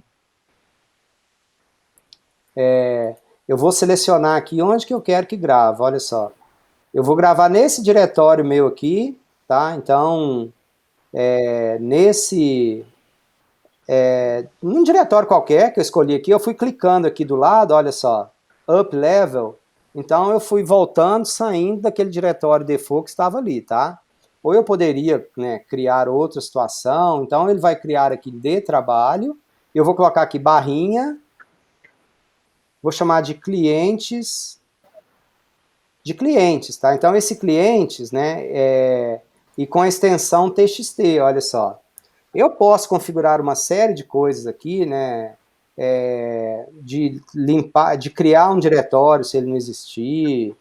eu vou selecionar aqui onde que eu quero que grave, olha só. Eu vou gravar nesse diretório meu aqui, tá? Então, num diretório qualquer que eu escolhi aqui, eu fui clicando aqui do lado, olha só, up level, então eu fui voltando, saindo daquele diretório default que estava ali, tá? Ou eu poderia, né, criar outra situação, então ele vai criar aqui de trabalho, eu vou colocar aqui barrinha, vou chamar de clientes, tá? Então esse clientes, né, e com a extensão TXT, olha só. Eu posso configurar uma série de coisas aqui, né, de limpar, de criar um diretório se ele não existir,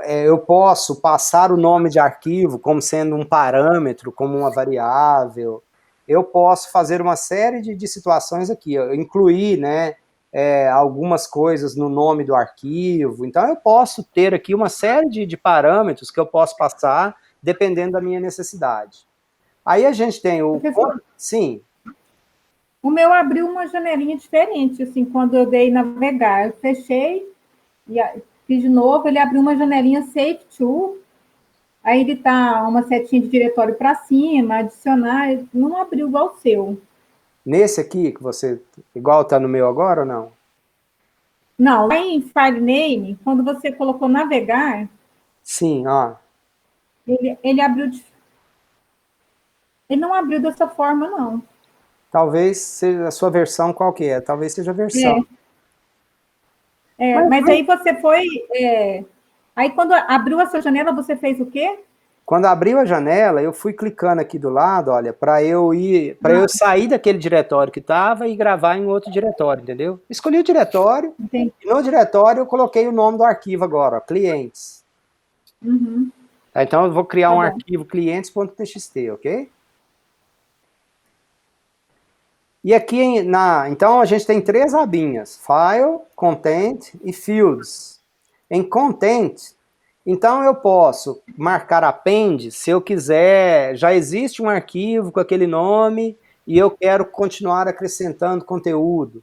eu posso passar o nome de arquivo como sendo um parâmetro, como uma variável, eu posso fazer uma série de situações aqui, incluir, né, algumas coisas no nome do arquivo, então eu posso ter aqui uma série de parâmetros que eu posso passar dependendo da minha necessidade. Aí a gente tem o... Sim. O meu abriu uma janelinha diferente, assim, quando eu dei navegar, eu fechei, e fiz de novo, ele abriu uma janelinha Save To, aí ele tá uma setinha de diretório para cima, adicionar, não abriu igual o seu. Nesse aqui, que você, igual tá no meu agora ou não? Não, lá em File Name, quando você colocou navegar... Sim, ó. Ele abriu... Ele não abriu dessa forma, não. Talvez seja a sua versão, qual que é? Talvez seja a versão. Mas aí você foi... Aí quando abriu essa janela, você fez o quê? Quando abriu a janela, eu fui clicando aqui do lado, olha, para eu sair daquele diretório que estava e gravar em outro diretório, entendeu? Escolhi o diretório, Entendi. E no diretório eu coloquei o nome do arquivo agora, ó, clientes. Uhum. Tá, então eu vou criar um arquivo clientes.txt, ok? E aqui, então a gente tem 3 abinhas, File, Content e Fields. Em Content, então eu posso marcar append se eu quiser, já existe um arquivo com aquele nome e eu quero continuar acrescentando conteúdo.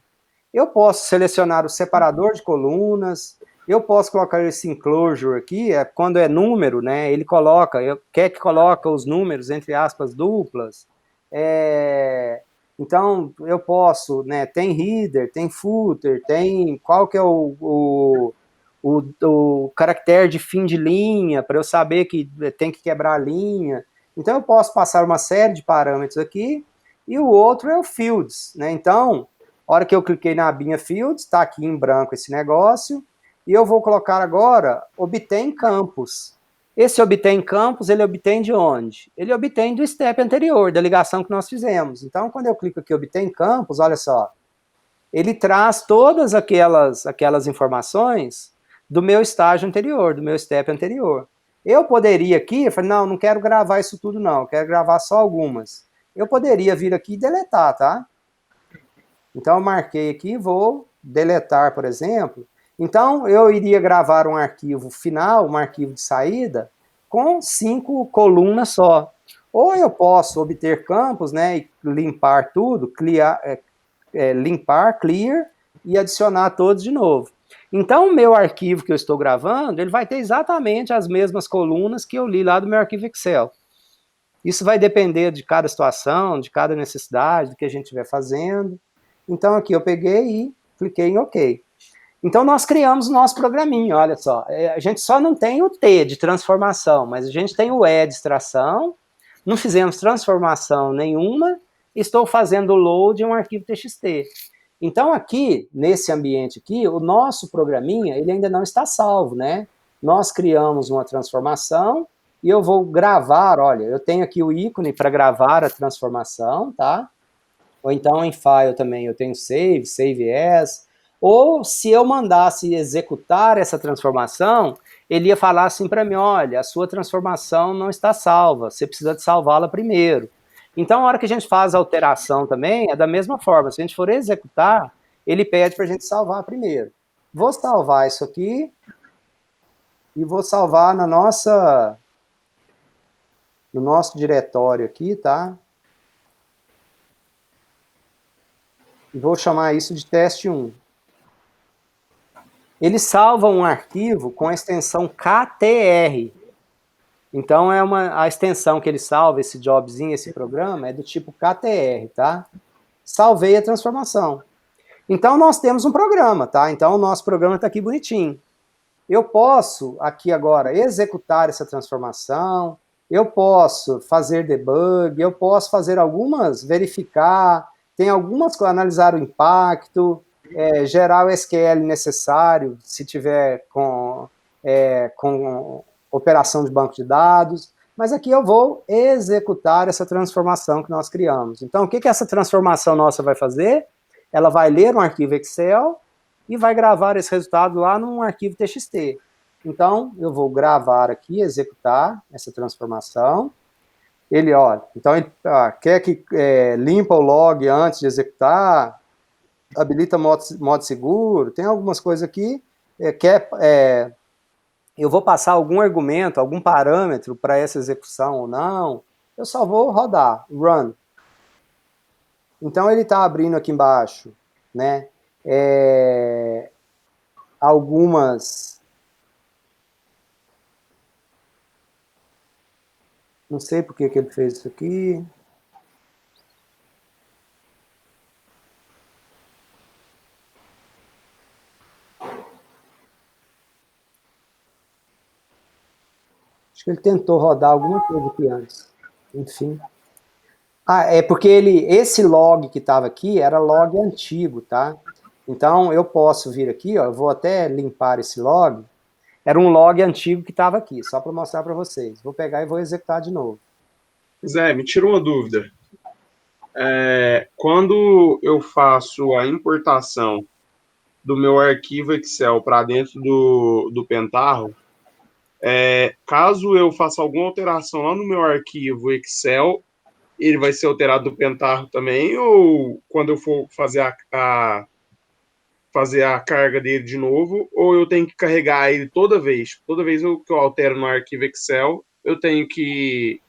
Eu posso selecionar o separador de colunas, eu posso colocar esse enclosure aqui, quando é número, né, ele coloca, quer que coloque os números, entre aspas, duplas. Então, eu posso, né, tem header, tem footer, tem qual que é o caractere de fim de linha, para eu saber que tem que quebrar a linha. Então, eu posso passar uma série de parâmetros aqui, e o outro é o fields, né? Então, a hora que eu cliquei na abinha fields, está aqui em branco esse negócio, e eu vou colocar agora obtém campos. Esse obtém campos, ele obtém de onde? Ele obtém do step anterior, da ligação que nós fizemos. Então, quando eu clico aqui obtém campos, olha só, ele traz todas aquelas informações do meu estágio anterior, do meu step anterior. Eu poderia aqui, eu falei, não quero gravar isso tudo não, quero gravar só algumas. Eu poderia vir aqui e deletar, tá? Então, eu marquei aqui, vou deletar, por exemplo. Então, eu iria gravar um arquivo final, um arquivo de saída, com 5 colunas só. Ou eu posso obter campos, né, e limpar tudo, limpar, clear, e adicionar todos de novo. Então, o meu arquivo que eu estou gravando, ele vai ter exatamente as mesmas colunas que eu li lá do meu arquivo Excel. Isso vai depender de cada situação, de cada necessidade, do que a gente estiver fazendo. Então, aqui eu peguei e cliquei em OK. Então, nós criamos o nosso programinha, olha só. A gente só não tem o T de transformação, mas a gente tem o E de extração, não fizemos transformação nenhuma, estou fazendo o load em um arquivo TXT. Então, aqui, nesse ambiente aqui, o nosso programinha, ele ainda não está salvo, né? Nós criamos uma transformação e eu vou gravar, olha, eu tenho aqui o ícone para gravar a transformação, tá? Ou então em file também eu tenho save, save as, ou se eu mandasse executar essa transformação, ele ia falar assim para mim, olha, a sua transformação não está salva, você precisa de salvá-la primeiro. Então, a hora que a gente faz a alteração também, é da mesma forma, se a gente for executar, ele pede para a gente salvar primeiro. Vou salvar isso aqui, e vou salvar no nosso diretório aqui, tá? E vou chamar isso de teste 1. Ele salva um arquivo com a extensão KTR. Então, a extensão que ele salva, esse jobzinho, esse programa, é do tipo KTR, tá? Salvei a transformação. Então, nós temos um programa, tá? Então, o nosso programa está aqui bonitinho. Eu posso, aqui agora, executar essa transformação, eu posso fazer debug, eu posso fazer algumas, verificar, tem algumas, analisar o impacto, gerar o SQL necessário, se tiver com operação de banco de dados, mas aqui eu vou executar essa transformação que nós criamos. Então, o que essa transformação nossa vai fazer? Ela vai ler um arquivo Excel e vai gravar esse resultado lá num arquivo TXT. Então, eu vou gravar aqui, executar essa transformação. Ele, então ele quer que limpa o log antes de executar, habilita modo seguro, tem algumas coisas aqui, eu vou passar algum argumento, algum parâmetro para essa execução ou não, eu só vou rodar, run. Então, ele está abrindo aqui embaixo, né, algumas, não sei por que ele fez isso aqui. Acho que ele tentou rodar alguma coisa aqui antes. Enfim. É porque esse log que estava aqui era log antigo, tá? Então, eu posso vir aqui, eu vou até limpar esse log. Era um log antigo que estava aqui, só para mostrar para vocês. Vou pegar e vou executar de novo. Zé, me tirou uma dúvida. Quando eu faço a importação do meu arquivo Excel para dentro do Pentaho, caso eu faça alguma alteração lá no meu arquivo Excel, ele vai ser alterado do Pentaho também, ou quando eu for fazer a carga dele de novo, ou eu tenho que carregar ele toda vez? Toda vez que eu altero no arquivo Excel, eu tenho que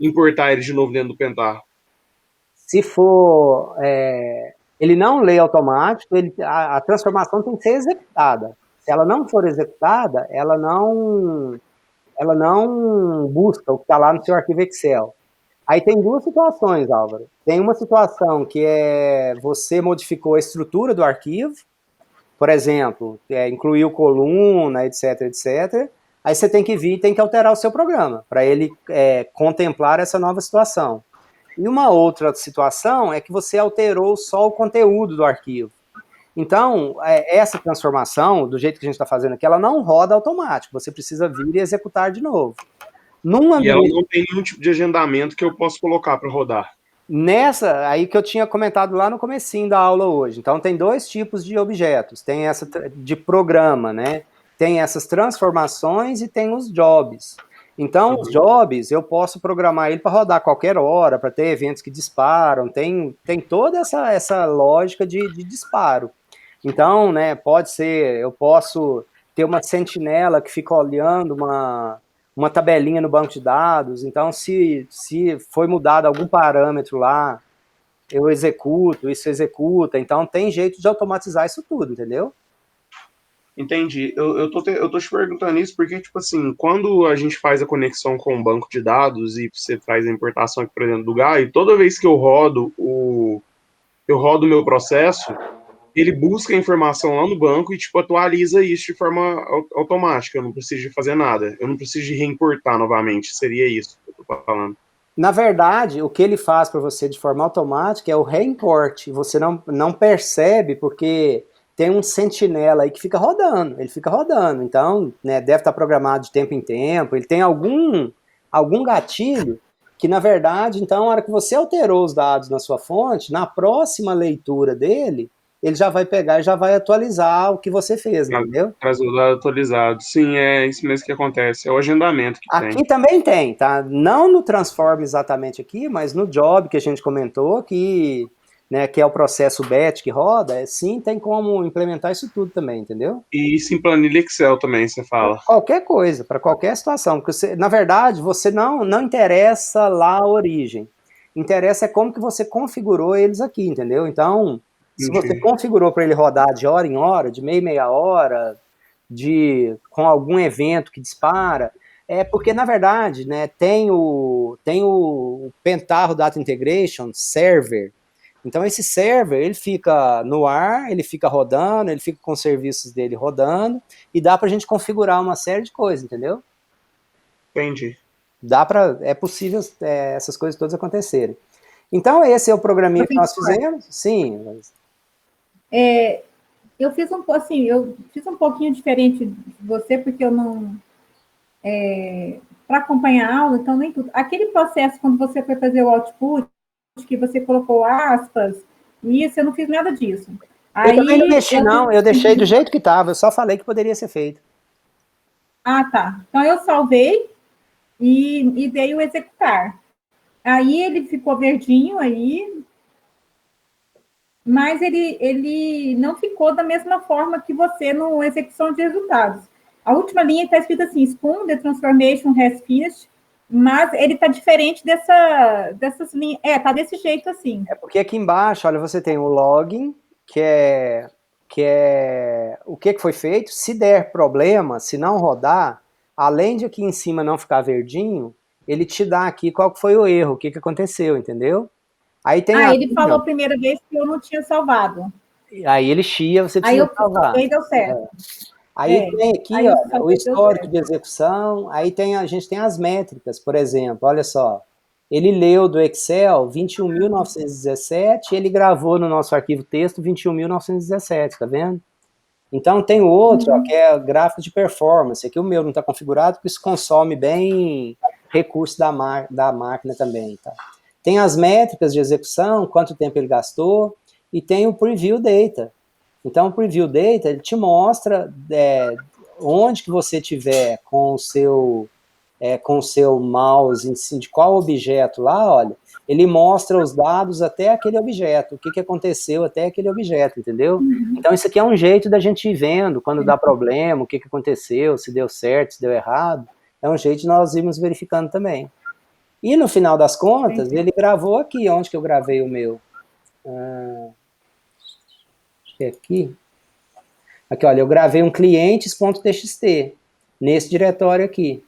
importar ele de novo dentro do Pentaho. Se for Ele não lê automático, a transformação tem que ser executada. Se ela não for executada, ela não busca o que está lá no seu arquivo Excel. Aí tem duas situações, Álvaro. Tem uma situação que é você modificou a estrutura do arquivo, por exemplo, incluiu coluna, etc, etc. Aí você tem que vir e tem que alterar o seu programa para ele contemplar essa nova situação. E uma outra situação é que você alterou só o conteúdo do arquivo. Então, essa transformação, do jeito que a gente está fazendo aqui, ela não roda automático. Você precisa vir e executar de novo. E ela não tem nenhum tipo de agendamento que eu posso colocar para rodar. Nessa, aí que eu tinha comentado lá no comecinho da aula hoje. Então, tem dois tipos de objetos. Tem essa de programa, né? Tem essas transformações e tem os jobs. Então, os jobs, eu posso programar ele para rodar a qualquer hora, para ter eventos que disparam. Tem toda essa lógica de disparo. Então, né, pode ser, eu posso ter uma sentinela que fica olhando uma tabelinha no banco de dados. Então, se foi mudado algum parâmetro lá, eu executo, isso executa. Então, tem jeito de automatizar isso tudo, entendeu? Entendi. Eu tô te perguntando isso porque, tipo assim, quando a gente faz a conexão com o banco de dados e você faz a importação aqui para dentro do GAI, toda vez que eu rodo o meu processo, ele busca a informação lá no banco e, tipo, atualiza isso de forma automática. Eu não preciso de fazer nada. Eu não preciso de reimportar novamente. Seria isso que eu tô falando. Na verdade, o que ele faz para você de forma automática é o reimport. Você não percebe porque tem um sentinela aí que fica rodando. Ele fica rodando. Então, né, deve estar programado de tempo em tempo. Ele tem algum gatilho que, na verdade, então, na hora que você alterou os dados na sua fonte, na próxima leitura dele, ele já vai pegar e já vai atualizar o que você fez, entendeu? Traz o dado atualizado. Sim, é isso mesmo que acontece. É o agendamento que Aqui tem. também tem, tá? Não no Transform exatamente aqui, mas no Job que a gente comentou, que é o processo BET que roda, sim, tem como implementar isso tudo também, entendeu? E isso em planilha Excel também, você fala. Qualquer coisa, para qualquer situação. Porque você, na verdade, você não interessa lá a origem. Interessa é como que você configurou eles aqui, entendeu? Então, se você configurou para ele rodar de hora em hora, de meia hora, com algum evento que dispara, é porque, na verdade, né, tem o Pentaho Data Integration Server. Então, esse server, ele fica no ar, ele fica rodando, ele fica com os serviços dele rodando, e dá para a gente configurar uma série de coisas, entendeu? Entendi. É possível essas coisas todas acontecerem. Então, esse é o programinha que nós fizemos. Sim. Eu fiz um pouquinho diferente de você, porque eu não... para acompanhar a aula, então nem tudo. Aquele processo, quando você foi fazer o output, que você colocou aspas, isso, eu não fiz nada disso. Eu também não mexi, não. Eu deixei do jeito que estava. Eu só falei que poderia ser feito. Ah, tá. Então, eu salvei e dei o executar. Aí, ele ficou verdinho aí, mas ele não ficou da mesma forma que você no execução de resultados. A última linha está escrita assim, Spoon, the transformation has finished, mas ele está diferente dessas linhas. Está desse jeito assim. É porque aqui embaixo, olha, você tem o login, que é o que foi feito. Se der problema, se não rodar, além de aqui em cima não ficar verdinho, ele te dá aqui qual foi o erro, o que aconteceu, entendeu? Aí tem ele falou a primeira vez que eu não tinha salvado. Aí ele chia, você precisa salvar. Aí deu certo. Aí tem aqui, ó, o histórico de execução, aí a gente tem as métricas, por exemplo, olha só, ele leu do Excel 21.917 e ele gravou no nosso arquivo texto 21.917, tá vendo? Então tem o outro, ó, que é gráfico de performance, aqui o meu não está configurado, porque isso consome bem recurso da máquina também, tá? Tem as métricas de execução, quanto tempo ele gastou, e tem o preview data. Então, o Preview Data, ele te mostra onde que você tiver com o seu mouse, em de qual objeto lá, olha, ele mostra os dados até aquele objeto, o que aconteceu até aquele objeto, entendeu? Então, isso aqui é um jeito da gente ir vendo quando dá problema, o que aconteceu, se deu certo, se deu errado, é um jeito de nós irmos verificando também. E no final das contas, ele gravou aqui, onde que eu gravei o meu? que é aqui? Aqui, olha, eu gravei um clientes.txt nesse diretório aqui.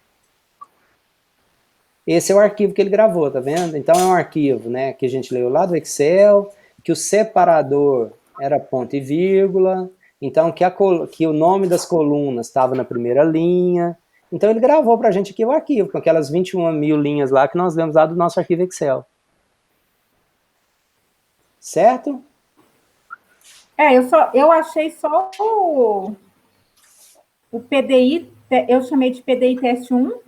Esse é o arquivo que ele gravou, tá vendo? Então é um arquivo, né, que a gente leu lá do Excel, que o separador era ponto e vírgula, então que o nome das colunas estava na primeira linha. Então ele gravou pra gente aqui o arquivo, com aquelas 21.000 linhas lá que nós lemos lá do nosso arquivo Excel. Certo? Eu achei só o PDI, eu chamei de PDI teste 1,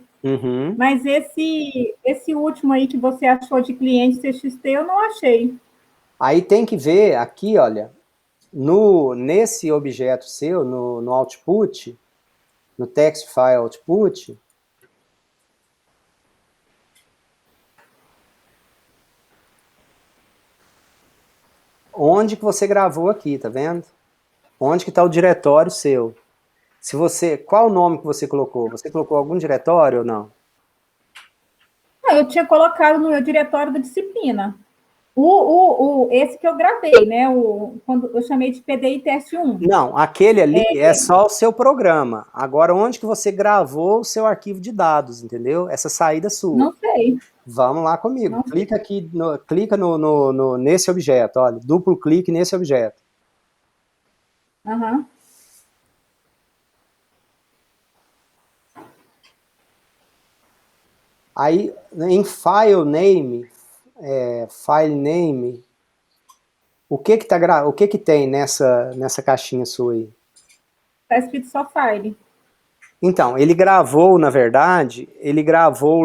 mas esse último aí que você achou de cliente TXT, eu não achei. Aí tem que ver aqui, olha, nesse objeto seu, no output, no text file output, onde que você gravou aqui, tá vendo? Onde que está o diretório seu? Qual o nome que você colocou? Você colocou algum diretório ou não? Não, eu tinha colocado no meu diretório da disciplina. Esse que eu gravei, né? Quando eu chamei de PDI teste 1. Não, aquele ali é só o seu programa. Agora, onde que você gravou o seu arquivo de dados, entendeu? Essa saída sua. Não sei. Vamos lá comigo. Clica aqui, clica nesse objeto, olha, duplo clique nesse objeto. Uhum. Aí, em file name, o que tem nessa caixinha sua aí? Está escrito só file. Então, ele gravou, na verdade,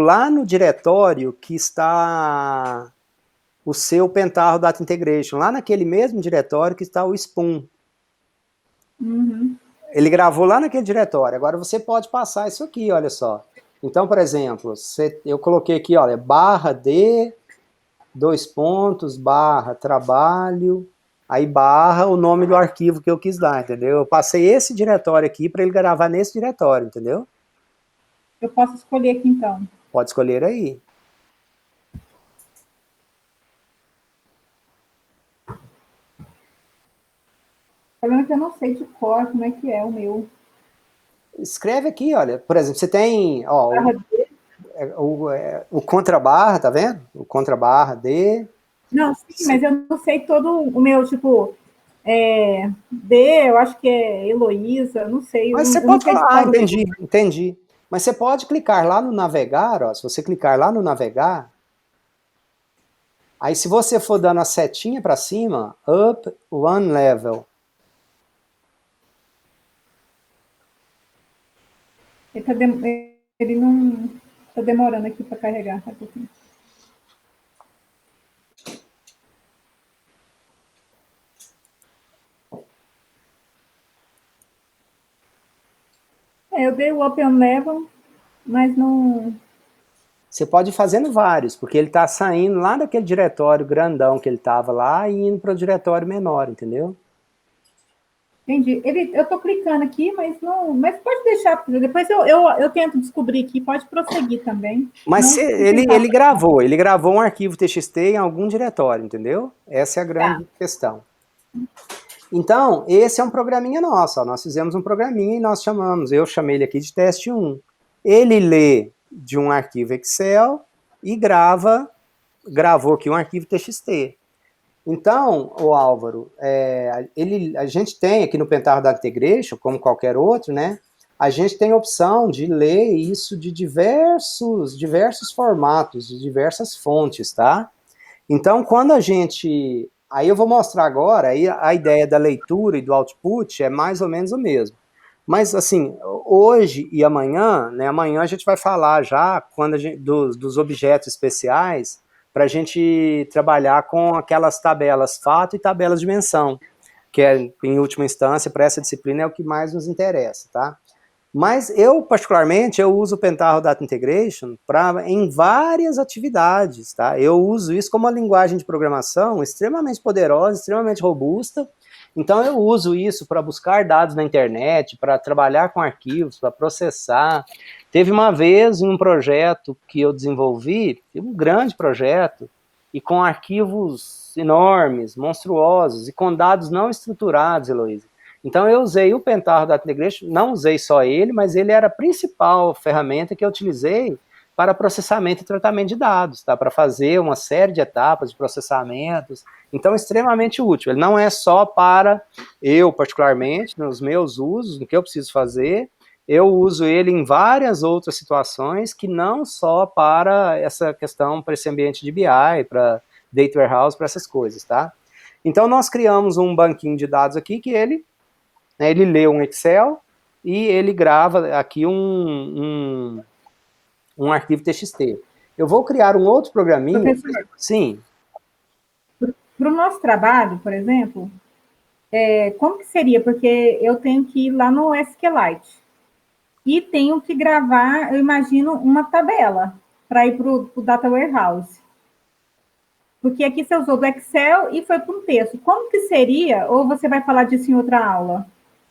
lá no diretório que está o seu Pentaho Data Integration, lá naquele mesmo diretório que está o Spoon. Uhum. Ele gravou lá naquele diretório. Agora você pode passar isso aqui, olha só. Então, por exemplo, eu coloquei aqui, olha, /d, /trabalho, aí barra o nome do arquivo que eu quis dar, entendeu? Eu passei esse diretório aqui para ele gravar nesse diretório, entendeu? Eu posso escolher aqui, então. Pode escolher aí. O problema é que eu não sei de cor como é que é o meu. Escreve aqui, olha, por exemplo, você tem, ó, o contrabarra, tá vendo? O contrabarra D. Não, sim, mas eu não sei todo o meu, tipo, D, eu acho que é Heloísa, não sei. Mas você pode falar, entendi. Mas você pode clicar lá no navegar, ó, se você clicar lá no navegar, aí se você for dando a setinha para cima, up one level. Ele não está demorando aqui para carregar. Eu dei o Open Level, mas não... Você pode ir fazendo vários, porque ele está saindo lá daquele diretório grandão que ele estava lá e indo para o diretório menor, entendeu? Entendi. Eu estou clicando aqui, mas não. Mas pode deixar, depois eu tento descobrir aqui, pode prosseguir também. Mas ele gravou um arquivo TXT em algum diretório, entendeu? Essa é a grande questão. Então, esse é um programinha nosso, ó. Nós fizemos um programinha e eu chamei ele aqui de teste 1. Ele lê de um arquivo Excel e gravou aqui um arquivo TXT. Então, o Álvaro, a gente tem aqui no Pentaho Data Integration, como qualquer outro, né? A gente tem a opção de ler isso de diversos formatos, de diversas fontes, tá? Então, quando a gente... Aí eu vou mostrar agora, aí a ideia da leitura e do output é mais ou menos o mesmo. Mas, assim, hoje e amanhã, né? Amanhã a gente vai falar já dos objetos especiais, para a gente trabalhar com aquelas tabelas fato e tabelas dimensão, que é, em última instância, para essa disciplina é o que mais nos interessa, tá? Mas eu, particularmente, eu uso o Pentaho Data Integration em várias atividades, tá? Eu uso isso como uma linguagem de programação extremamente poderosa, extremamente robusta. Então eu uso isso para buscar dados na internet, para trabalhar com arquivos, para processar. Teve uma vez um projeto que eu desenvolvi, um grande projeto, e com arquivos enormes, monstruosos, e com dados não estruturados, Heloísa. Então eu usei o Pentaho Data Integration, não usei só ele, mas ele era a principal ferramenta que eu utilizei para processamento e tratamento de dados, tá? Para fazer uma série de etapas de processamentos. Então, extremamente útil. Ele não é só para eu, particularmente, nos meus usos, no que eu preciso fazer, eu uso ele em várias outras situações, que não só para essa questão, para esse ambiente de BI, para Data Warehouse, para essas coisas, tá? Então, nós criamos um banquinho de dados aqui, que ele lê um Excel e ele grava aqui um arquivo TXT. Eu vou criar um outro programinha. Professor, sim. para o nosso trabalho, por exemplo, como que seria? Porque eu tenho que ir lá no SQLite e tenho que gravar, eu imagino, uma tabela para ir para o Data Warehouse. Porque aqui você usou do Excel e foi para um texto. Como que seria? Ou você vai falar disso em outra aula?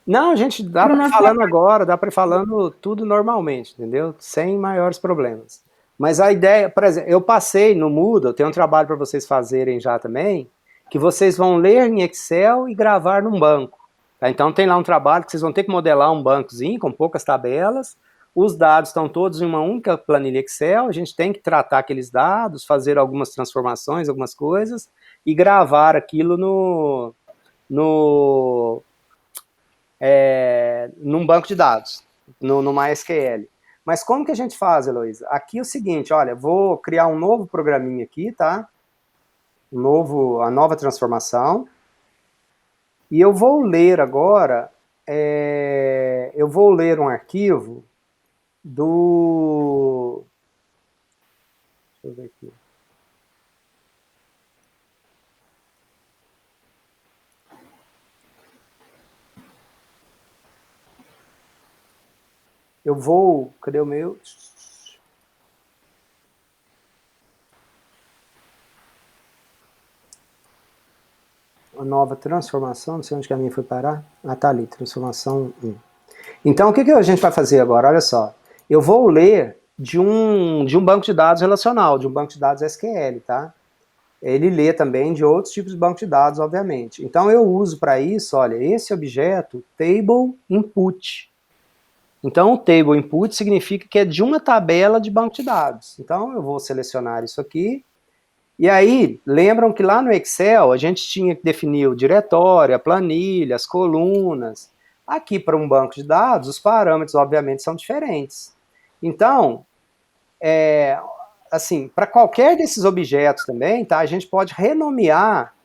Não, a gente dá para ir falando agora, dá para ir falando tudo normalmente, entendeu? Sem maiores problemas. Mas a ideia, por exemplo, eu passei no Moodle, eu tenho um trabalho para vocês fazerem já também, que vocês vão ler em Excel e gravar num banco. Tá? Então tem lá um trabalho que vocês vão ter que modelar um bancozinho com poucas tabelas, os dados estão todos em uma única planilha Excel, a gente tem que tratar aqueles dados, fazer algumas transformações, algumas coisas, e gravar aquilo num banco de dados, no MySQL. Mas como que a gente faz, Heloísa? Aqui é o seguinte, olha, vou criar um novo programinha aqui, tá? A nova transformação. E eu vou ler agora, eu vou ler um arquivo do... Deixa eu ver aqui. Eu vou... Cadê o meu? A nova transformação, não sei onde que a minha foi parar. Ah, tá ali, transformação 1. Então, o que a gente vai fazer agora? Olha só. Eu vou ler de um banco de dados relacional, de um banco de dados SQL, tá? Ele lê também de outros tipos de banco de dados, obviamente. Então, eu uso para isso, olha, esse objeto, table input. Então, o table input significa que é de uma tabela de banco de dados. Então, eu vou selecionar isso aqui. E aí, lembram que lá no Excel, a gente tinha que definir o diretório, a planilha, as colunas. Aqui, para um banco de dados, os parâmetros, obviamente, são diferentes. Então, assim, para qualquer desses objetos também, tá, a gente pode renomear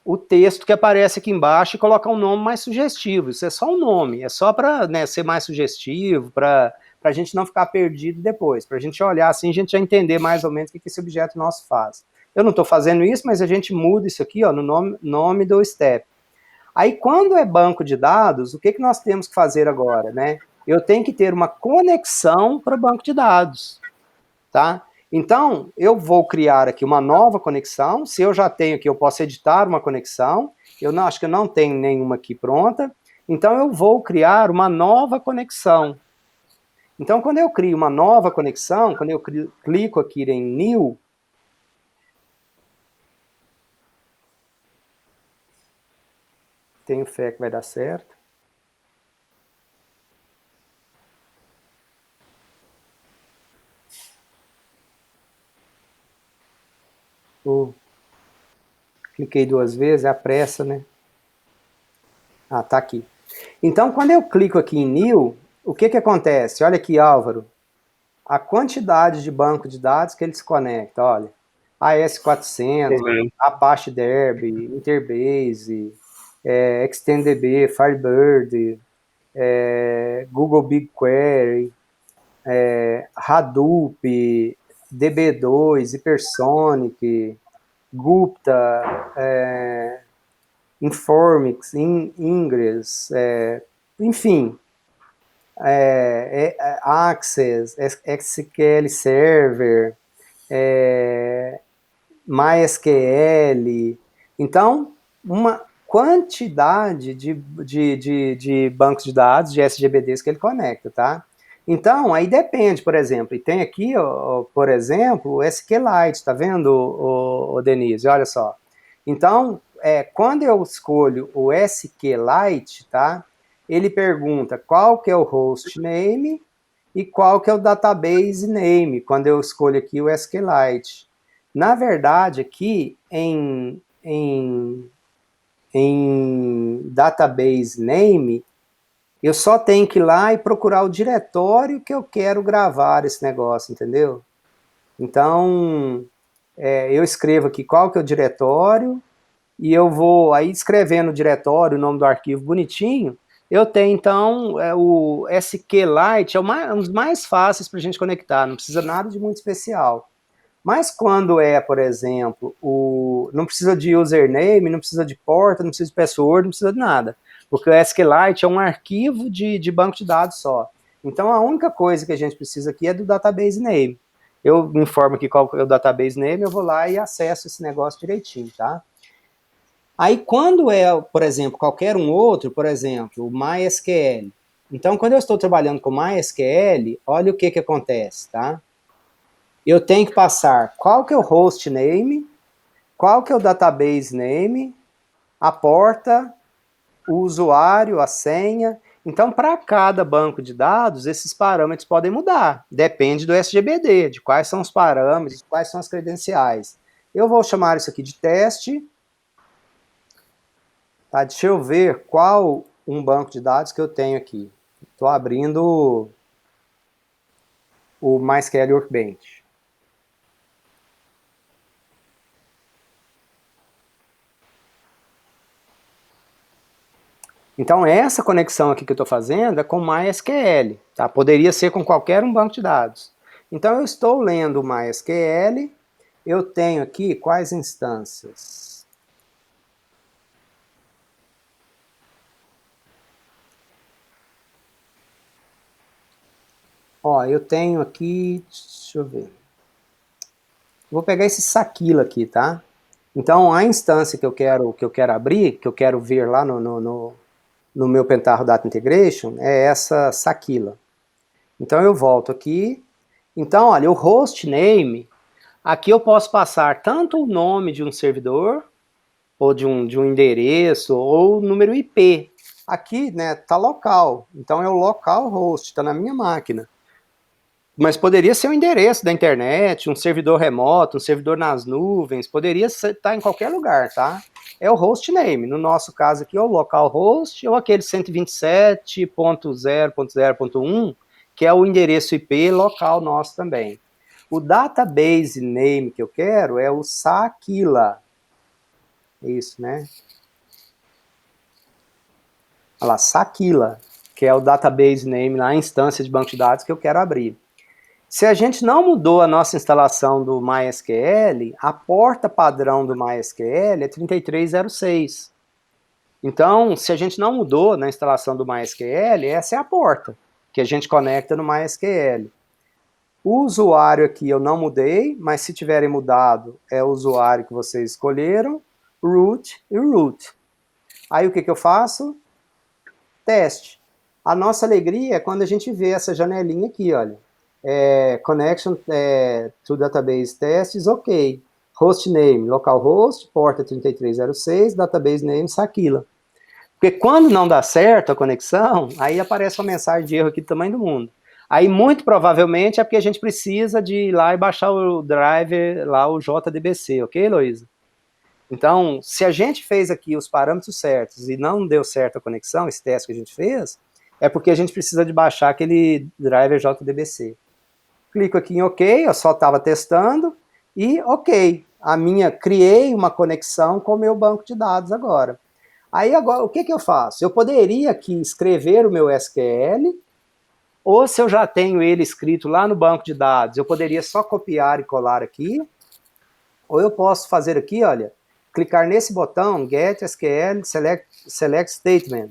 o texto que aparece aqui embaixo e colocar um nome mais sugestivo. Isso é só um nome, é só para, né, ser mais sugestivo, para a gente não ficar perdido depois, para a gente olhar assim, a gente já entender mais ou menos o que esse objeto nosso faz. Eu não estou fazendo isso, mas a gente muda isso aqui, ó, no nome do step. Aí, quando é banco de dados, o que nós temos que fazer agora, né? Eu tenho que ter uma conexão para o banco de dados, tá? Então, eu vou criar aqui uma nova conexão. Se eu já tenho aqui, eu posso editar uma conexão. Acho que eu não tenho nenhuma aqui pronta. Então, eu vou criar uma nova conexão. Então, quando eu crio uma nova conexão, quando eu clico aqui em New, tenho fé que vai dar certo. Cliquei 2 vezes, é a pressa, né? Ah, tá aqui. Então, quando eu clico aqui em New, o que acontece? Olha aqui, Álvaro. A quantidade de banco de dados que ele se conecta, olha. AS400, Apache Derby, Interbase, ExtendDB, Firebird, Google BigQuery, Hadoop, DB2, Hypersonic, Gupta, Informix, Ingress, enfim, Access, SQL Server, MySQL. Então, uma quantidade de bancos de dados, de SGBDs que ele conecta, tá? Então, aí depende, por exemplo, e tem aqui, ó, por exemplo, o SQLite, tá vendo, o Denise? Olha só. Então, quando eu escolho o SQLite, tá? Ele pergunta qual que é o host name e qual que é o database name, quando eu escolho aqui o SQLite. Na verdade, aqui em database name, eu só tenho que ir lá e procurar o diretório que eu quero gravar esse negócio, entendeu? Então, eu escrevo aqui qual que é o diretório, e eu vou aí escrevendo o diretório, o nome do arquivo bonitinho, eu tenho então o SQLite, um dos mais fáceis para a gente conectar, não precisa nada de muito especial. Mas quando por exemplo, não precisa de username, não precisa de porta, não precisa de password, não precisa de nada. Porque o SQLite é um arquivo de banco de dados só. Então a única coisa que a gente precisa aqui é do database name. Eu informo aqui qual é o database name, eu vou lá e acesso esse negócio direitinho, tá? Aí quando por exemplo, qualquer um outro, por exemplo, o MySQL. Então quando eu estou trabalhando com MySQL, olha o que acontece, tá? Eu tenho que passar qual que é o host name, qual que é o database name, a porta, o usuário, a senha. Então, para cada banco de dados, esses parâmetros podem mudar. Depende do SGBD, de quais são os parâmetros, quais são as credenciais. Eu vou chamar isso aqui de teste. Tá? Deixa eu ver qual um banco de dados que eu tenho aqui. Estou abrindo o MySQL Workbench. Então, essa conexão aqui que eu estou fazendo é com MySQL, tá? Poderia ser com qualquer um banco de dados. Então, eu estou lendo o MySQL, eu tenho aqui quais instâncias? Ó, eu tenho aqui, deixa eu ver. Vou pegar esse Sakila aqui, tá? Então, a instância que eu quero abrir, que eu quero ver lá no meu Pentaho Data Integration, é essa Sakila. Então, eu volto aqui. Então, olha, o host name, aqui eu posso passar tanto o nome de um servidor, ou de um endereço, ou o número IP. Aqui, né, tá local. Então, é o local host, tá na minha máquina. Mas poderia ser o endereço da internet, um servidor remoto, um servidor nas nuvens, poderia estar em qualquer lugar, tá? É o host name. No nosso caso aqui, é o localhost ou aquele 127.0.0.1, que é o endereço IP local nosso também. O database name que eu quero é o Sakila. Isso, né? Olha lá, Sakila, que é o database name na instância de banco de dados que eu quero abrir. Se a gente não mudou a nossa instalação do MySQL, a porta padrão do MySQL é 3306. Então, se a gente não mudou na instalação do MySQL, essa é a porta que a gente conecta no MySQL. O usuário aqui eu não mudei, mas se tiverem mudado, é o usuário que vocês escolheram, root e root. Aí o que eu faço? Teste. A nossa alegria é quando a gente vê essa janelinha aqui, olha. Connection to database tests, ok. Host name, localhost, porta 3306, database name, Sakila. Porque quando não dá certo a conexão, aí aparece uma mensagem de erro aqui do tamanho do mundo. Aí, muito provavelmente, é porque a gente precisa de ir lá e baixar o driver, lá o JDBC, ok, Heloísa? Então, se a gente fez aqui os parâmetros certos e não deu certo a conexão, esse teste que a gente fez, é porque a gente precisa de baixar aquele driver JDBC. Clico aqui em OK, eu só estava testando, e OK, criei uma conexão com o meu banco de dados agora. Aí agora, o que eu faço? Eu poderia aqui escrever o meu SQL, ou se eu já tenho ele escrito lá no banco de dados, eu poderia só copiar e colar aqui, ou eu posso fazer aqui, olha, clicar nesse botão, Get SQL Select Statement.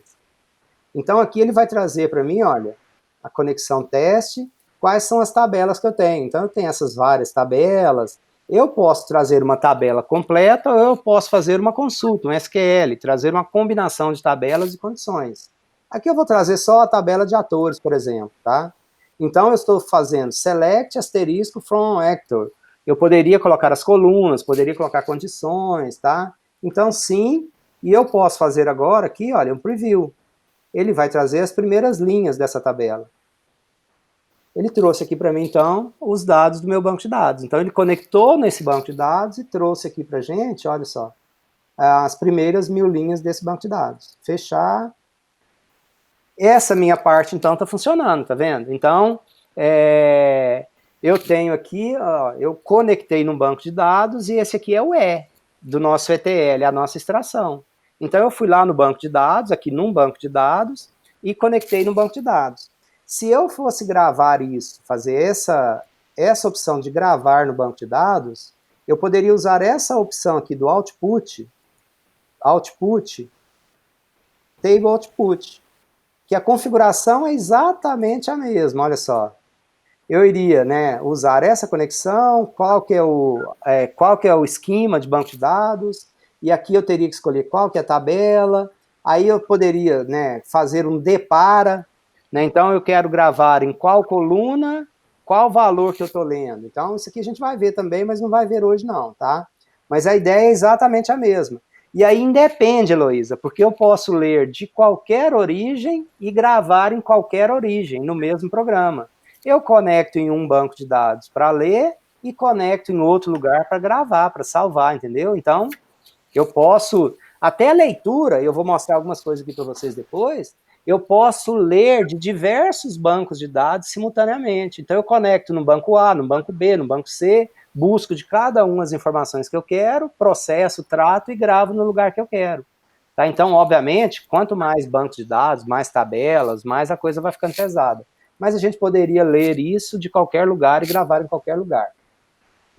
Então aqui ele vai trazer para mim, olha, a conexão teste, quais são as tabelas que eu tenho. Então eu tenho essas várias tabelas, eu posso trazer uma tabela completa ou eu posso fazer uma consulta, um SQL, trazer uma combinação de tabelas e condições. Aqui eu vou trazer só a tabela de atores, por exemplo, tá? Então, eu estou fazendo select asterisco from actor. Eu poderia colocar as colunas, poderia colocar condições, tá? Então, sim, e eu posso fazer agora aqui, olha, um preview. Ele vai trazer as primeiras linhas dessa tabela. Ele trouxe aqui para mim, então, os dados do meu banco de dados. Então, ele conectou nesse banco de dados e trouxe aqui para a gente, olha só, as primeiras 1000 linhas desse banco de dados. Fechar. Essa minha parte, então, está funcionando, tá vendo? Então, eu tenho aqui, ó, eu conectei num banco de dados e esse aqui é o do nosso ETL, a nossa extração. Então, eu fui lá no banco de dados, aqui num banco de dados, e conectei no banco de dados. Se eu fosse gravar isso, fazer essa opção de gravar no banco de dados, eu poderia usar essa opção aqui do output, table output, que a configuração é exatamente a mesma, olha só. Eu iria, né, usar essa conexão, qual que é o esquema de banco de dados, e aqui eu teria que escolher qual que é a tabela, aí eu poderia, né, fazer um depara, né, então eu quero gravar em qual coluna, qual valor que eu estou lendo. Então isso aqui a gente vai ver também, mas não vai ver hoje não, tá? Mas a ideia é exatamente a mesma. E aí independe, Heloísa, porque eu posso ler de qualquer origem e gravar em qualquer origem, no mesmo programa. Eu conecto em um banco de dados para ler e conecto em outro lugar para gravar, para salvar, entendeu? Então, eu posso, até a leitura, eu vou mostrar algumas coisas aqui para vocês depois, eu posso ler de diversos bancos de dados simultaneamente. Então, eu conecto no banco A, no banco B, no banco C, busco de cada uma as informações que eu quero, processo, trato e gravo no lugar que eu quero. Tá? Então, obviamente, quanto mais bancos de dados, mais tabelas, mais a coisa vai ficando pesada. Mas a gente poderia ler isso de qualquer lugar e gravar em qualquer lugar.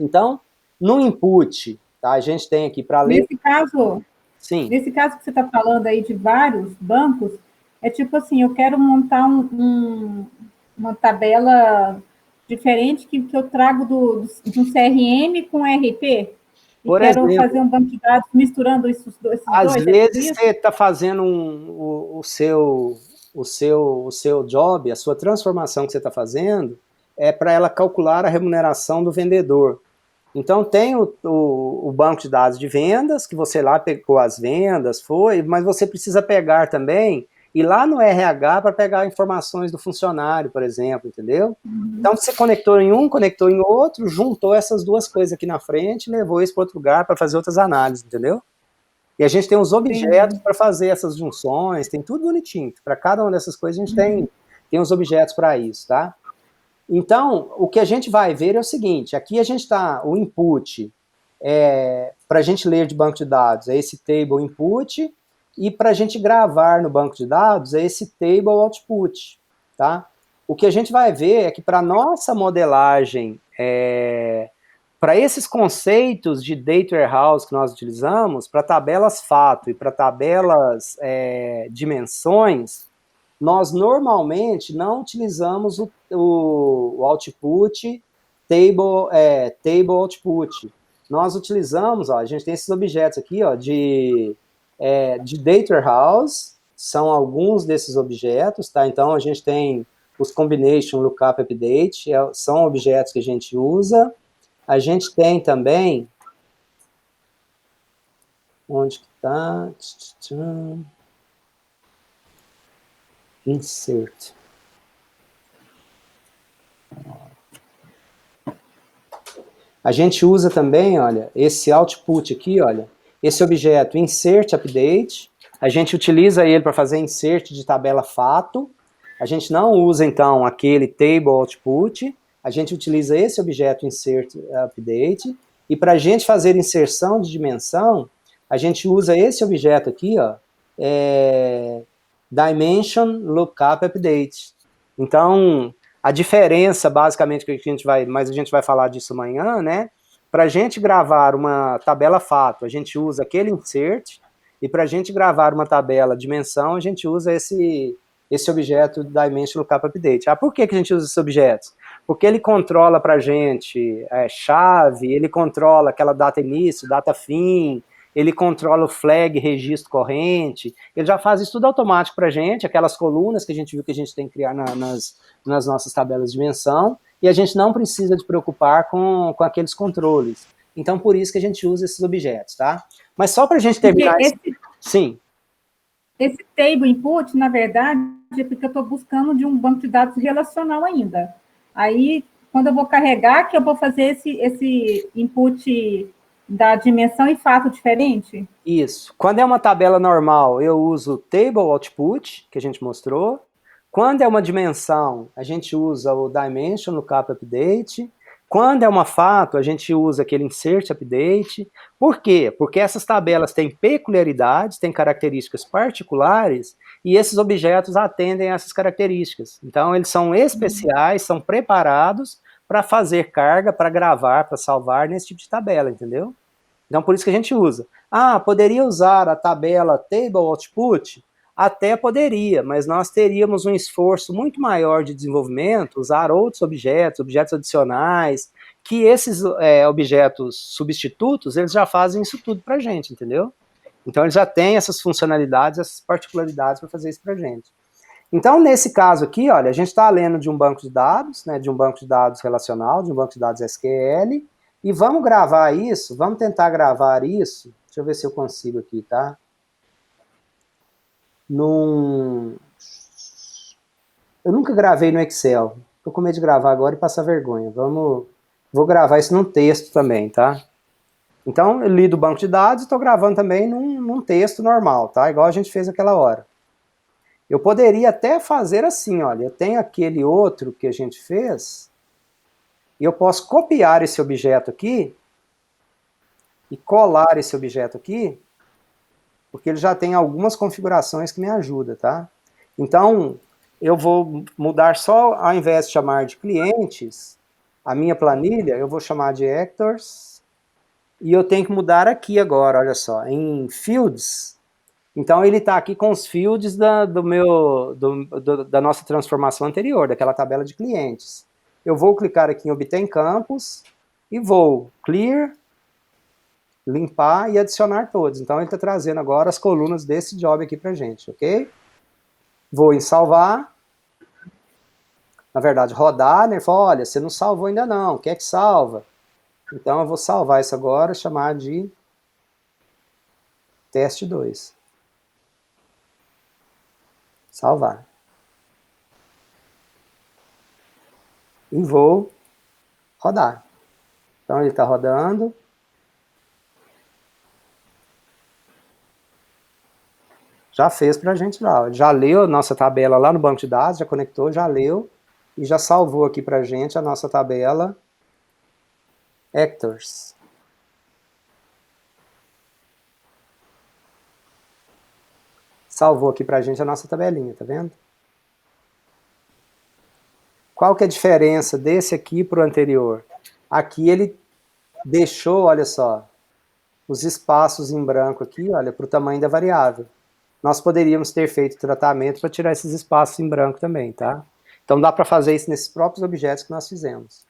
Então, no input, tá, a gente tem aqui para ler... Nesse caso que você está falando aí de vários bancos, é tipo assim, eu quero montar uma tabela diferente que eu trago de um CRM com RP, e quero fazer um banco de dados misturando esses dois. Às vezes você está fazendo o seu job, a sua transformação que você está fazendo, é para ela calcular a remuneração do vendedor. Então tem o banco de dados de vendas, que você lá pegou as vendas, mas você precisa pegar também, ir lá no RH para pegar informações do funcionário, por exemplo, entendeu? Então você conectou em um, conectou em outro, juntou essas duas coisas aqui na frente, levou isso para outro lugar para fazer outras análises, entendeu? E a gente tem os objetos para fazer essas junções, tem tudo bonitinho. Para cada uma dessas coisas a gente tem os objetos para isso, tá? Então, o que a gente vai ver é o seguinte, aqui a gente está, o input, para a gente ler de banco de dados, é esse table input, e para a gente gravar no banco de dados, é esse table output, tá? O que a gente vai ver é que para nossa modelagem, para esses conceitos de data warehouse que nós utilizamos, para tabelas fato e para tabelas dimensões, nós normalmente não utilizamos o output table output. Nós utilizamos, ó, a gente tem esses objetos aqui, ó, de data warehouse, são alguns desses objetos, tá? Então a gente tem os combination lookup update, são objetos que a gente usa. A gente tem também, onde que tá? Insert. A gente usa também, olha, esse output aqui, olha, esse objeto insert update, a gente utiliza ele para fazer insert de tabela fato, a gente não usa então aquele table output, a gente utiliza esse objeto insert update, e para a gente fazer inserção de dimensão, a gente usa esse objeto aqui, ó, dimension lookup update. Então, a diferença, basicamente, que a gente vai falar disso amanhã, né? Para a gente gravar uma tabela fato, a gente usa aquele insert, e para a gente gravar uma tabela dimensão, a gente usa esse objeto dimension lookup update. Por que a gente usa esses objetos? Porque ele controla para a gente chave, ele controla aquela data início, data fim, ele controla o flag, registro corrente, ele já faz isso tudo automático para a gente, aquelas colunas que a gente viu que a gente tem que criar nas nossas tabelas de dimensão, e a gente não precisa de preocupar com aqueles controles. Então, por isso que a gente usa esses objetos, tá? Mas só para a gente terminar... Sim. Esse table input, na verdade, é porque eu estou buscando de um banco de dados relacional ainda. Aí, quando eu vou carregar, que eu vou fazer esse input da dimensão e fato diferente? Isso. Quando é uma tabela normal, eu uso o table output, que a gente mostrou. Quando é uma dimensão, a gente usa o dimension lookup update. Quando é uma fato, a gente usa aquele insert update. Por quê? Porque essas tabelas têm peculiaridades, têm características particulares, e esses objetos atendem a essas características. Então, eles são especiais, são preparados para fazer carga, para gravar, para salvar nesse tipo de tabela, entendeu? Então, por isso que a gente usa. Ah, poderia usar a tabela table output? Até poderia, mas nós teríamos um esforço muito maior de desenvolvimento, usar outros objetos, objetos adicionais, que esses objetos substitutos, eles já fazem isso tudo para a gente, entendeu? Então, eles já têm essas funcionalidades, essas particularidades para fazer isso para a gente. Então, nesse caso aqui, olha, a gente está lendo de um banco de dados, né, de um banco de dados relacional, de um banco de dados SQL, e vamos gravar isso, vamos tentar gravar isso, deixa eu ver se eu consigo aqui, tá? Eu nunca gravei no Excel, tô com medo de gravar agora e passar vergonha, vou gravar isso num texto também, tá? Então, eu li do banco de dados e estou gravando também num texto normal, tá? Igual a gente fez aquela hora. Eu poderia até fazer assim, olha, eu tenho aquele outro que a gente fez, e eu posso copiar esse objeto aqui, e colar esse objeto aqui, porque ele já tem algumas configurações que me ajudam, tá? Então, eu vou mudar só, ao invés de chamar de clientes, a minha planilha, eu vou chamar de actors, e eu tenho que mudar aqui agora, olha só, em fields. Então, ele está aqui com os fields da nossa transformação anterior, daquela tabela de clientes. Eu vou clicar aqui em obter campos, e vou clear, limpar e adicionar todos. Então, ele está trazendo agora as colunas desse job aqui para a gente, ok? Vou em salvar. Na verdade, rodar, né? Ele falou, olha, você não salvou ainda não, quer que salva? Então, eu vou salvar isso agora, chamar de teste 2. Salvar. E vou rodar. Então, ele está rodando. Já fez para a gente lá. Já leu a nossa tabela lá no banco de dados, já conectou, já leu, e já salvou aqui para a gente a nossa tabela Actors. Salvou aqui para a gente a nossa tabelinha, tá vendo? Qual que é a diferença desse aqui para o anterior? Aqui ele deixou, olha só, os espaços em branco aqui, olha, para o tamanho da variável. Nós poderíamos ter feito tratamento para tirar esses espaços em branco também, tá? Então dá para fazer isso nesses próprios objetos que nós fizemos.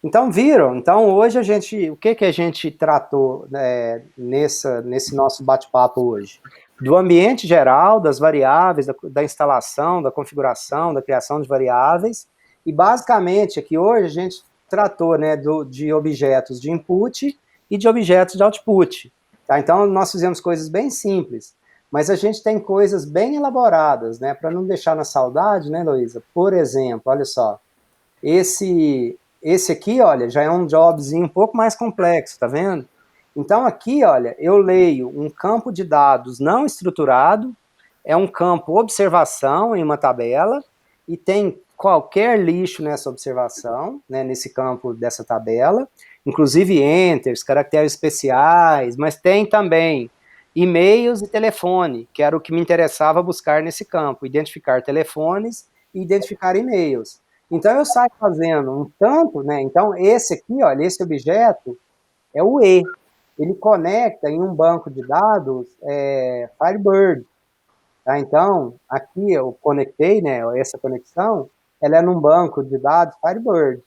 Então viram? Então hoje a gente, o que a gente tratou nesse nosso bate-papo hoje? Do ambiente geral, das variáveis, da instalação, da configuração, da criação de variáveis, e basicamente aqui hoje a gente tratou, né, de objetos de input e de objetos de output. Tá? Então nós fizemos coisas bem simples, mas a gente tem coisas bem elaboradas, né, para não deixar na saudade, né, Heloísa? Por exemplo, olha só, esse aqui, olha, já é um jobzinho um pouco mais complexo, tá vendo? Então aqui, olha, eu leio um campo de dados não estruturado, é um campo observação em uma tabela, e tem qualquer lixo nessa observação, né, nesse campo dessa tabela, inclusive enters, caracteres especiais, mas tem também e-mails e telefone, que era o que me interessava buscar nesse campo, identificar telefones e identificar e-mails. Então eu saio fazendo um tanto, né? Então esse aqui, olha, esse objeto é o E. Ele conecta em um banco de dados Firebird. Tá? Então, aqui eu conectei, né? Essa conexão, ela é num banco de dados Firebird.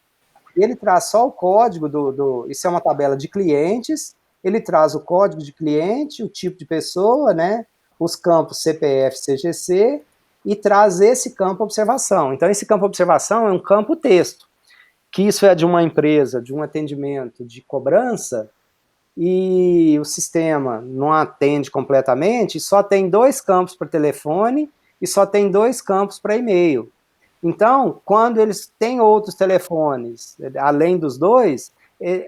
E ele traz só o código isso é uma tabela de clientes, ele traz o código de cliente, o tipo de pessoa, né, os campos CPF, CGC, e traz esse campo observação. Então, esse campo observação é um campo texto, que isso é de uma empresa, de um atendimento de cobrança, e o sistema não atende completamente, só tem 2 campos para telefone e só tem 2 campos para e-mail. Então, quando eles têm outros telefones, além dos 2,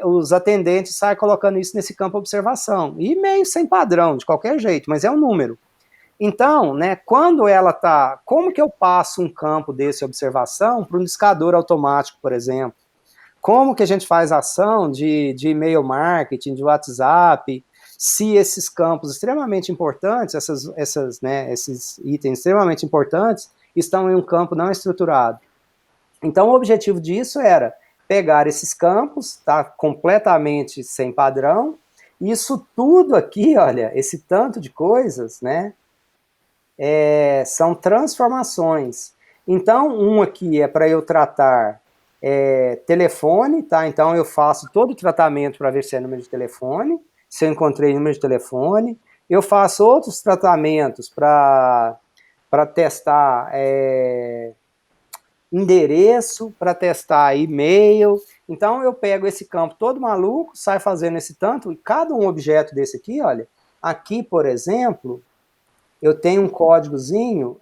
os atendentes saem colocando isso nesse campo observação. E e-mail sem padrão, de qualquer jeito, mas é um número. Então, né, quando ela está... Como que eu passo um campo desse observação para um discador automático, por exemplo? Como que a gente faz ação de e-mail marketing, de WhatsApp, se esses campos extremamente importantes, esses itens extremamente importantes, estão em um campo não estruturado? Então, o objetivo disso era pegar esses campos, tá, completamente sem padrão, e isso tudo aqui, olha, esse tanto de coisas, né, são transformações. Então, um aqui é para eu tratar telefone, tá? Então eu faço todo o tratamento para ver se é número de telefone, se eu encontrei número de telefone. Eu faço outros tratamentos para testar endereço, para testar e-mail. Então eu pego esse campo todo maluco, saio fazendo esse tanto, e cada um objeto desse aqui, olha, aqui, por exemplo, eu tenho um códigozinho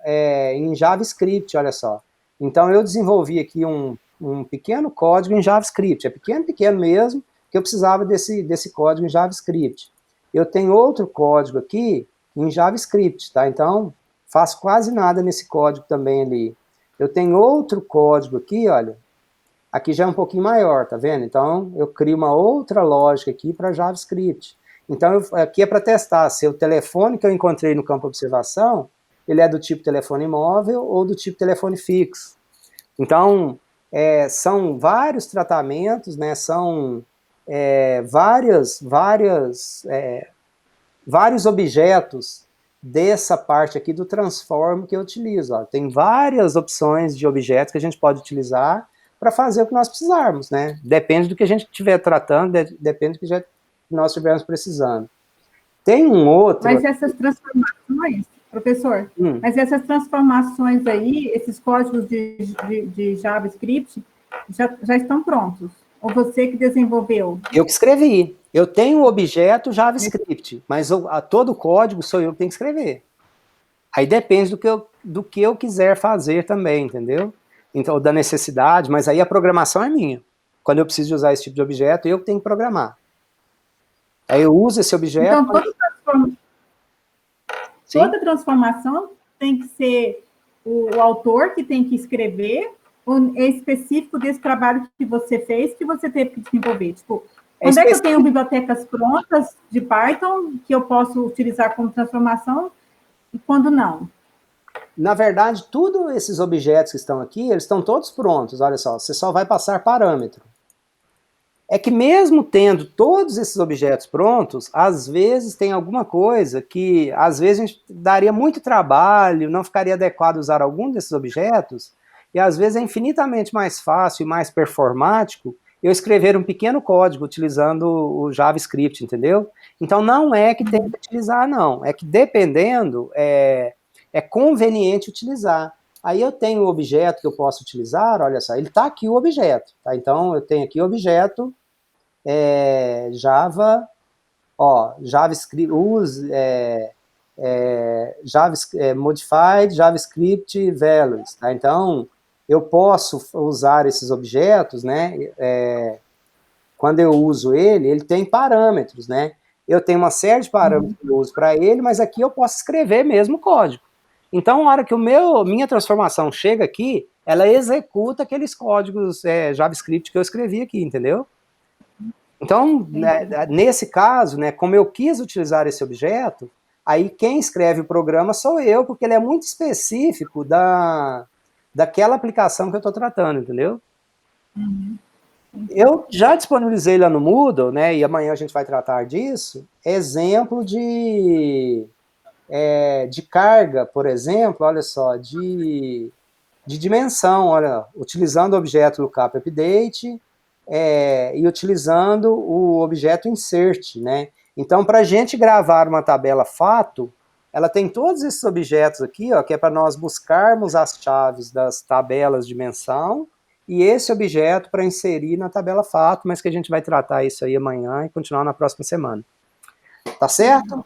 em JavaScript, olha só. Então eu desenvolvi aqui um pequeno código em JavaScript, é pequeno mesmo, que eu precisava desse código em JavaScript. Eu tenho outro código aqui em JavaScript, tá? Então, faço quase nada nesse código também ali. Eu tenho outro código aqui, olha, aqui já é um pouquinho maior, tá vendo? Então, eu crio uma outra lógica aqui para JavaScript. Então, aqui é para testar se o telefone que eu encontrei no campo observação, ele é do tipo telefone móvel ou do tipo telefone fixo. Então, são vários tratamentos, né, são vários objetos dessa parte aqui do transform que eu utilizo. Ó. Tem várias opções de objetos que a gente pode utilizar para fazer o que nós precisarmos, né? Depende do que a gente estiver tratando, depende do que nós estivermos precisando. Tem um outro... Mas essas transformações, professor, mas essas transformações aí, esses códigos de JavaScript, já estão prontos? Ou você que desenvolveu? Eu que escrevi. Eu tenho o objeto JavaScript, mas todo o código sou eu que tenho que escrever. Aí depende do que eu quiser fazer também, entendeu? Então, da necessidade, mas aí a programação é minha. Quando eu preciso de usar esse tipo de objeto, eu que tenho que programar. Aí eu uso esse objeto... Então, toda transformação tem que ser o autor que tem que escrever, ou é específico desse trabalho que você fez, que você teve que desenvolver? Tipo, quando é que eu tenho bibliotecas prontas de Python que eu posso utilizar como transformação e quando não? Na verdade, todos esses objetos que estão aqui, eles estão todos prontos, olha só, você só vai passar parâmetro. É que mesmo tendo todos esses objetos prontos, às vezes tem alguma coisa que, às vezes, a gente daria muito trabalho, não ficaria adequado usar algum desses objetos, e às vezes é infinitamente mais fácil e mais performático eu escrever um pequeno código utilizando o JavaScript, entendeu? Então não é que tem que utilizar, não. É que dependendo, é conveniente utilizar. Aí eu tenho o objeto que eu posso utilizar, olha só, ele está aqui o objeto, tá? Então eu tenho aqui o objeto JavaScript, modified JavaScript values, tá? Então eu posso usar esses objetos, né? Quando eu uso ele tem parâmetros, né? Eu tenho uma série de parâmetros que eu uso para ele, mas aqui eu posso escrever mesmo o código. Então, na hora que minha transformação chega aqui, ela executa aqueles códigos JavaScript que eu escrevi aqui, entendeu? Então, nesse caso, né, como eu quis utilizar esse objeto, aí quem escreve o programa sou eu, porque ele é muito específico daquela aplicação que eu estou tratando, entendeu? Eu já disponibilizei lá no Moodle, né, e amanhã a gente vai tratar disso, exemplo de carga, por exemplo, olha só, de dimensão, olha, utilizando o objeto lookup update e utilizando o objeto insert, né? Então, para a gente gravar uma tabela fato, ela tem todos esses objetos aqui, ó, que é para nós buscarmos as chaves das tabelas de menção, e esse objeto para inserir na tabela fato, mas que a gente vai tratar isso aí amanhã e continuar na próxima semana. Tá certo?